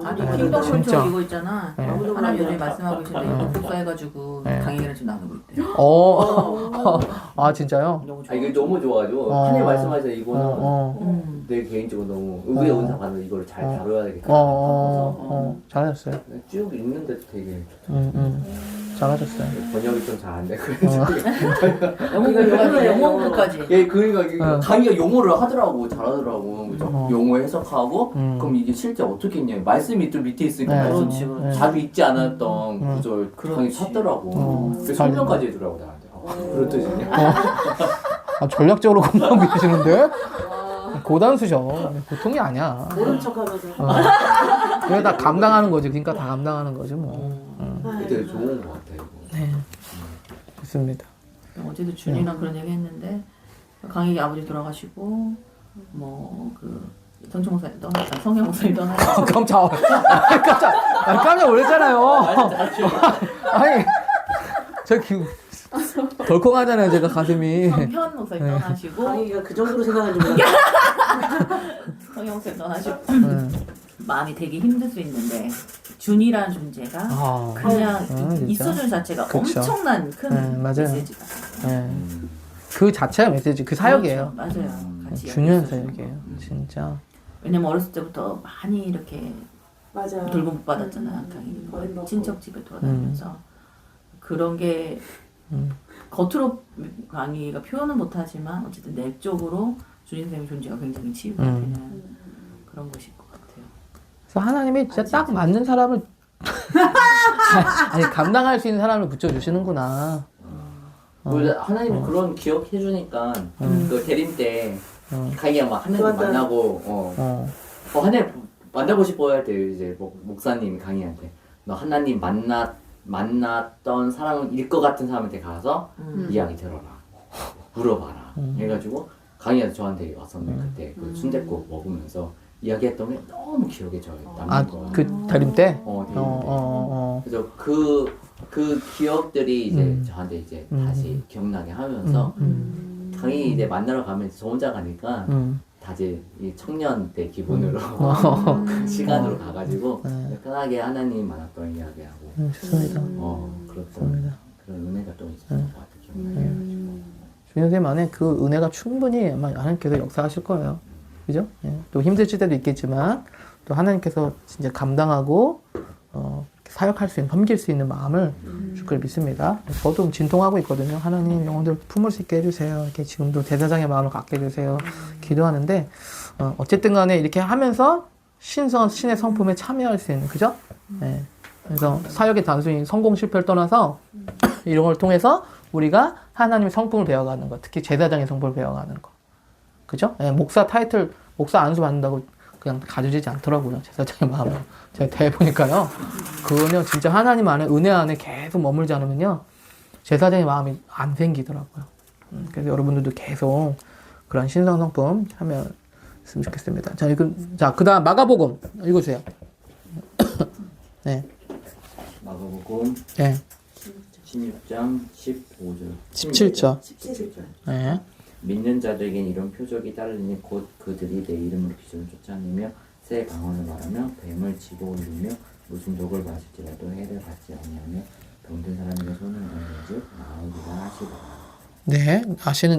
Speaker 4: 아니
Speaker 1: 네,
Speaker 4: 킹덤
Speaker 1: 진짜.
Speaker 4: 컬처 이거 있잖아.
Speaker 1: 네.
Speaker 4: 하나님 요즘에 말씀하고 계신데 이거 복사해가지고 강의를 지금 나누고 있대요.
Speaker 1: 아, 진짜요?
Speaker 4: 너무 좋아.
Speaker 5: 이게 너무 좋아가지고 하나님 말씀하셔서 이거는 내 개인적으로 너무 의의 은사 받는 이거를 잘 다뤄야 되겠다.
Speaker 1: 잘하셨어요.
Speaker 5: 쭉 읽는데도 되게 좋다.
Speaker 1: 잘하셨어요.
Speaker 5: 번역이 좀 잘 안 돼. 그래서
Speaker 4: 영어까지.
Speaker 5: 예, 그러니까 강의가 용어를 하더라고, 잘하더라고. 그죠?
Speaker 1: 어.
Speaker 5: 용어 해석하고 그럼 이게 실제 어떻게 했냐? 말씀이 좀 밑에 있으니까
Speaker 1: 네,
Speaker 5: 말씀
Speaker 4: 그렇지, 그렇지.
Speaker 5: 자주 읽지 않았던 구절 강의 찾더라고. 그래서 설명까지 해주더라고 나한테. 그런 뜻이냐?
Speaker 1: 전략적으로 건강 믿으시는데? 고단수셔. 보통이 아니야.
Speaker 3: 모른 척하면서.
Speaker 1: 그래 다 감당하는 거지. 그러니까 다 감당하는 거지 뭐.
Speaker 5: 되게 좋은 것 같아 이거.
Speaker 1: 네. 좋습니다.
Speaker 4: 어제도 준이랑 그런 얘기 했는데 강희 아버지 돌아가시고 뭐 그 전초 목사님 성형 목사님 떠나고
Speaker 1: 깜짝 놀랐잖아요. 아니, 덜컹하잖아요, 제가 가슴이.
Speaker 4: 성현 목사님 떠나시고
Speaker 3: 강희가 그 정도로 생각하는 줄 몰랐어.
Speaker 4: 성형 목사님 떠나시고 마음이 되게 힘들 수 있는데 준이라는 존재가 그냥 있어준 자체가
Speaker 1: 그쵸.
Speaker 4: 엄청난 큰
Speaker 1: 맞아요.
Speaker 4: 메시지다.
Speaker 1: 그 자체가 메시지, 그 사역이에요.
Speaker 4: 그렇죠. 맞아요. 같이
Speaker 1: 중요한
Speaker 4: 옆에 있어주고.
Speaker 1: 사역이에요, 진짜.
Speaker 4: 왜냐면 어렸을 때부터 많이 이렇게
Speaker 3: 맞아.
Speaker 4: 돌봄 못 받았잖아. 강희 친척 집에 돌아다니면서 그런 게 겉으로 강희가 표현은 못하지만 어쨌든 내적으로 주님 선생님 존재가 굉장히 치유가 되는 그런 것일 것 같아요.
Speaker 1: 그래서 하나님이 진짜 딱 맞는 사람을 아니 감당할 수 있는 사람을 붙여주시는구나.
Speaker 5: 하나님은 그런 기억해 주니까 그 대림 때 강희가 막 하나님 만나고 하나님 만나고 싶어 할 때 이제 목사님 강희한테 너 하나님 만났던 사람일 것 같은 사람한테 가서 이야기 들어라, 물어봐라 해가지고 강희가 저한테 왔었는데 그때 그 순댓국 먹으면서 이야기했던 게 너무 기억에 남는 거야.
Speaker 1: 그 대림 때?
Speaker 5: 대림 때. 그래서 그 기억들이 이제 저한테 이제 다시 기억나게 하면서 강희 이제 만나러 가면 저 혼자 가니까 다시 이 청년 때 기분으로 시간으로 가가지고 편하게 하나님 만났던 이야기하고
Speaker 1: 좋습니다.
Speaker 5: 그런 은혜가 또 있었던 것 같아요. 기억나게.
Speaker 1: 주님 선생님 안에 그 은혜가 충분히 아마 하나님께서 역사하실 거예요. 그죠? 또 힘드실 때도 있겠지만 또 하나님께서 진짜 감당하고 사역할 수 있는, 섬길 수 있는 마음을 줄 걸 믿습니다. 저도 진통하고 있거든요. 하나님 영혼들 품을 수 있게 해주세요. 이렇게 지금도 제사장의 마음을 갖게 해주세요. 기도하는데 어쨌든 간에 이렇게 하면서 신의 성품에 참여할 수 있는, 그죠? 그래서 사역의 단순히 성공 실패를 떠나서 이런 걸 통해서 우리가 하나님의 성품을 배워가는 것, 특히 제사장의 성품을 배워가는 것, 그죠? 목사 타이틀, 목사 안수 받는다고 그냥 가져지지 않더라고요. 제사장의 마음을 제가 대해보니까요. 그거는 진짜 하나님 안에, 은혜 안에 계속 머물지 않으면요, 제사장의 마음이 안 생기더라고요. 그래서 여러분들도 계속 그런 신성 성품 참여했으면 좋겠습니다. 자, 그 다음 마가복음 읽어주세요. 네.
Speaker 5: 마가복음
Speaker 1: 네.
Speaker 5: 16장 15절
Speaker 1: 17절.
Speaker 3: 17절.
Speaker 1: 네.
Speaker 5: 믿는 자들에겐 이런 표적이 따르니 곧 그들이 내 이름으로 기적을 쫓아내며
Speaker 6: 새 강언을 말하며 뱀을 집어 올리며 무슨 독을 마실지라도 해를 받지 아니하며 병든 사람에게 손을 얹은즉 나으리라 하시더라.
Speaker 1: 네,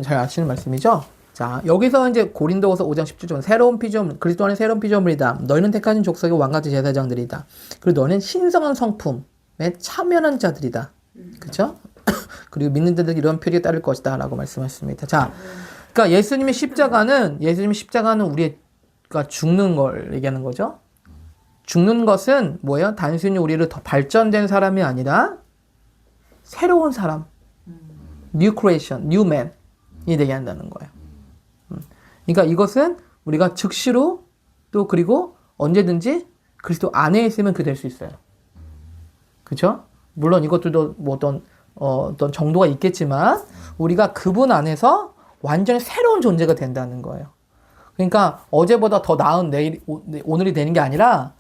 Speaker 1: 잘 아시는 말씀이죠? 자, 여기서 이제 고린도후서 5장 17절 새로운 피조물, 그리스도 안에 새로운 피조물이다. 너희는 택하신 족속의 왕같은 제사장들이다. 그리고 너는 신성한 성품에 참여한 자들이다. 그렇죠? 그리고 믿는 자들에게 이런 표리가 따를 것이다 라고 말씀하셨습니다. 자, 그러니까 예수님의 십자가는 우리가 죽는 걸 얘기하는 거죠. 죽는 것은 뭐예요? 단순히 우리를 더 발전된 사람이 아니라 새로운 사람, new creation, new man이 되게 한다는 거예요. 그러니까 이것은 우리가 즉시로 또 그리고 언제든지 그리스도 안에 있으면 그 될 수 있어요. 그렇죠? 물론 이것들도 뭐 어떤 정도가 있겠지만 우리가 그분 안에서 완전히 새로운 존재가 된다는 거예요. 그러니까 어제보다 더 나은 오늘이 되는 게 아니라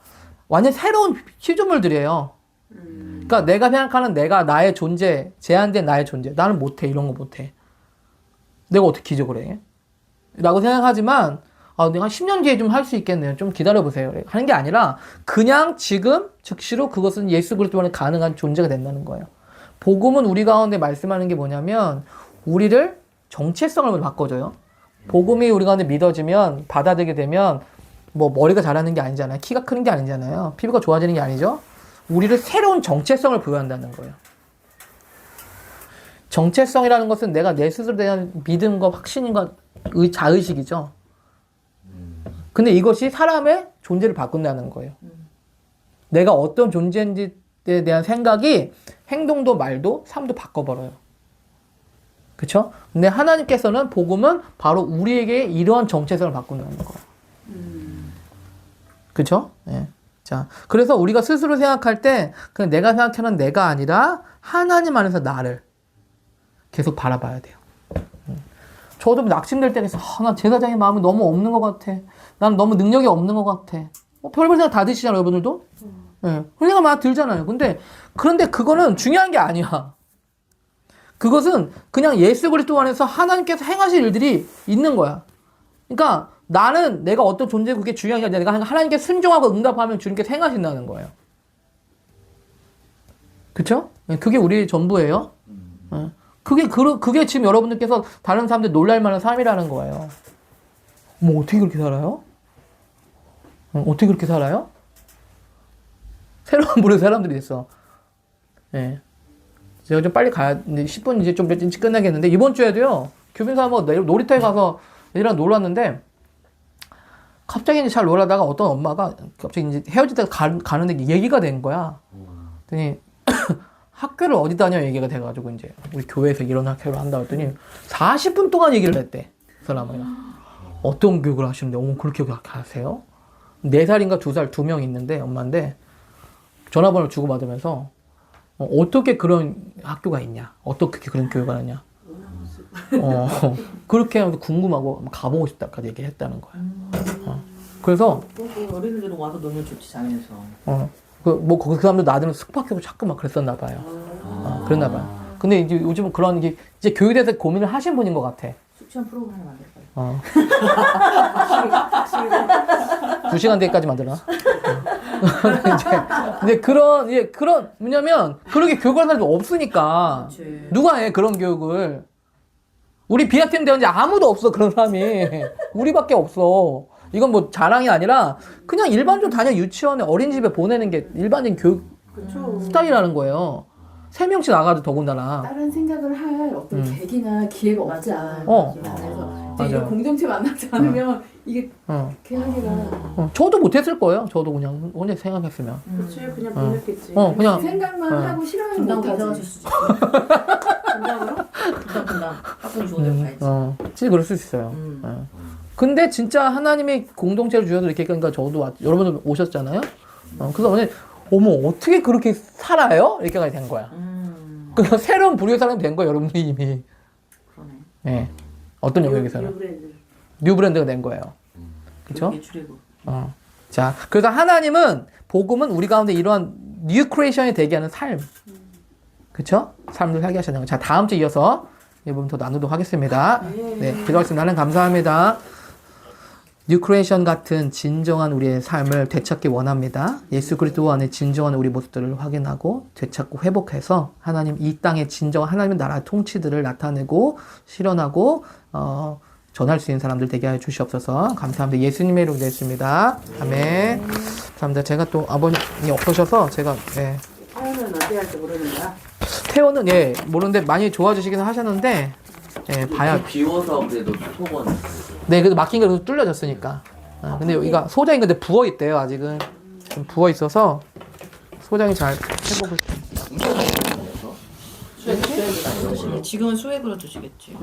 Speaker 1: 완전 새로운 피조물들이에요. 그러니까 내가 생각하는 나의 존재, 제한된 나의 존재, 나는 못해, 이런 거 못해. 내가 어떻게 기적을 해? 라고 생각하지만 내가 한 10년 뒤에 좀 할 수 있겠네요. 좀 기다려보세요. 하는 게 아니라 그냥 지금 즉시로 그것은 예수 그리스도 안에 가능한 존재가 된다는 거예요. 복음은 우리 가운데 말씀하는 게 뭐냐면 우리를 정체성을 바꿔줘요. 복음이 우리 가운데 믿어지면 받아들이게 되면 뭐 머리가 자라는 게 아니잖아요. 키가 크는 게 아니잖아요. 피부가 좋아지는 게 아니죠. 우리를 새로운 정체성을 부여한다는 거예요. 정체성이라는 것은 내가 내 스스로에 대한 믿음과 확신과 자의식이죠. 근데 이것이 사람의 존재를 바꾼다는 거예요. 내가 어떤 존재인지에 대한 생각이 행동도 말도 삶도 바꿔버려요. 그쵸? 근데 하나님께서는 복음은 바로 우리에게 이러한 정체성을 바꾼다는 거예요. 그쵸? 네. 자, 그래서 우리가 스스로 생각할 때 그냥 내가 생각하는 내가 아니라 하나님 안에서 나를 계속 바라봐야 돼요. 저도 낙심될 때가 있어. 난 제사장의 마음이 너무 없는 것 같아. 난 너무 능력이 없는 것 같아. 별별 생각 다 드시잖아요, 여러분들도? 네. 그런 생각 많이 들잖아요. 그런데 그거는 중요한 게 아니야. 그것은 그냥 예수 그리스도 안에서 하나님께서 행하실 일들이 있는 거야. 그러니까 나는 내가 어떤 존재 그게 중요한 게 아니라 내가 하나님께 순종하고 응답하면 주님께서 행하신다는 거예요. 그쵸? 그게 우리 전부예요. 그게 지금 여러분들께서 다른 사람들 놀랄 만한 삶이라는 거예요. 뭐 어떻게 그렇게 살아요? 어떻게 그렇게 살아요? 새로운 부류의 사람들이 있어. 예. 제가 좀 빨리 가야, 10분 이제 좀 일찍 끝나겠는데, 이번 주에도요, 교빈사모 놀이터에 가서 애들이랑 놀았는데, 갑자기 이제 잘 놀아다가 어떤 엄마가 갑자기 이제 헤어지다가 가는데 얘기가 된 거야. 그랬더니, 학교를 어디 다녀 얘기가 돼가지고 이제 우리 교회에서 이런 학교를 한다 했더니 40분 동안 얘기를 했대. 그 사람이. 어떤 교육을 하시는데, 그렇게 하세요? 4살인가 2살 2명 있는데, 엄마인데, 전화번호를 주고받으면서, 어떻게 그런 학교가 있냐? 어떻게 그런 교육을 하냐? 그렇게 하면서 궁금하고 가보고 싶다까지 얘기했다는 거야. 그래서
Speaker 4: 어린이들은 와서 놀면 좋지 자연에서.
Speaker 1: 그 사람들 나들은 숙박해서 자꾸 막 그랬었나 봐요. 그랬나 봐요. 근데 이제 요즘은 그런 게 이제 교육에 대해서 고민을 하신 분인 것 같아.
Speaker 4: 숙취한 프로그램 만들까요?
Speaker 1: 2시간 뒤까지 만들어. 근데 그런 뭐냐면 그렇게 교육을 하는 사람이 없으니까
Speaker 4: 그치.
Speaker 1: 누가 해 그런 교육을. 우리 비아팀 대원지 아무도 없어 그런 사람이. 우리밖에 없어. 이건 뭐 자랑이 아니라 그냥 일반적으로 다녀 유치원에 어린이집에 보내는 게 일반적인 교육 스타일이라는 거예요. 3명씩 나가도 더군다나.
Speaker 2: 다른 생각을 할 어떤 계기나 기회가 없지 않아. 그래서 이제 이런 공동체 만나지 않으면 이게 계획이가.
Speaker 1: 저도 못했을 거예요. 저도 그냥 혼자 생각했으면.
Speaker 3: 그치, 그냥 보냈겠지.
Speaker 1: 그냥
Speaker 2: 생각만 하고 실행을
Speaker 4: 분당
Speaker 2: 못하지.
Speaker 4: 괜찮으실 수도 있어. 분당으로? 분당. 학군이 좋은 데로 가야지.
Speaker 1: 진짜 그럴 수 있어요. 근데 진짜 하나님이 공동체를 주셔서 이렇게 그러니까 저도 여러분들 오셨잖아요. 그래서 오늘 어떻게 그렇게 살아요? 이렇게 된 거야. 그러니까 새로운 부류의 사람이 된 거예요, 여러분들이 이미.
Speaker 4: 그러네.
Speaker 1: 네. 어떤 영역에서는
Speaker 3: 뉴브랜드.
Speaker 1: 뉴 브랜드가 된 거예요. 그렇죠?
Speaker 4: 출애굽.
Speaker 1: 자, 그래서 하나님은 복음은 우리 가운데 이러한 뉴 크리에이션이 되게 하는 삶, 그렇죠? 삶을 살게 하시는 거. 자, 다음 주 이어서 이 부분 더 나누도록 하겠습니다. 네, 기도하겠습니다. 하나님 감사합니다. 뉴 크리에이션 같은 진정한 우리의 삶을 되찾기 원합니다. 예수 그리스도 안에 진정한 우리 모습들을 확인하고 되찾고 회복해서 하나님 이 땅의 진정한 하나님의 나라의 통치들을 나타내고 실현하고 전할 수 있는 사람들 되게 해 주시옵소서. 감사합니다. 예수님의 이름으로 됐습니다. 아멘. 감사합니다. 제가 또 아버님이 없으셔서 제가
Speaker 3: 태어는 어디 할지 모르는 거야?
Speaker 1: 태호는 모르는데 많이 좋아지시긴 하셨는데 봐야.
Speaker 5: 비워서 그래도 속은
Speaker 1: 네, 그래도 막힌 게 뚫려졌으니까. 근데 여기가 소장이 근데 부어 있대요. 아직은 좀 부어 있어서 소장이 잘 회복을.
Speaker 4: 지금은 수액으로 드시겠지.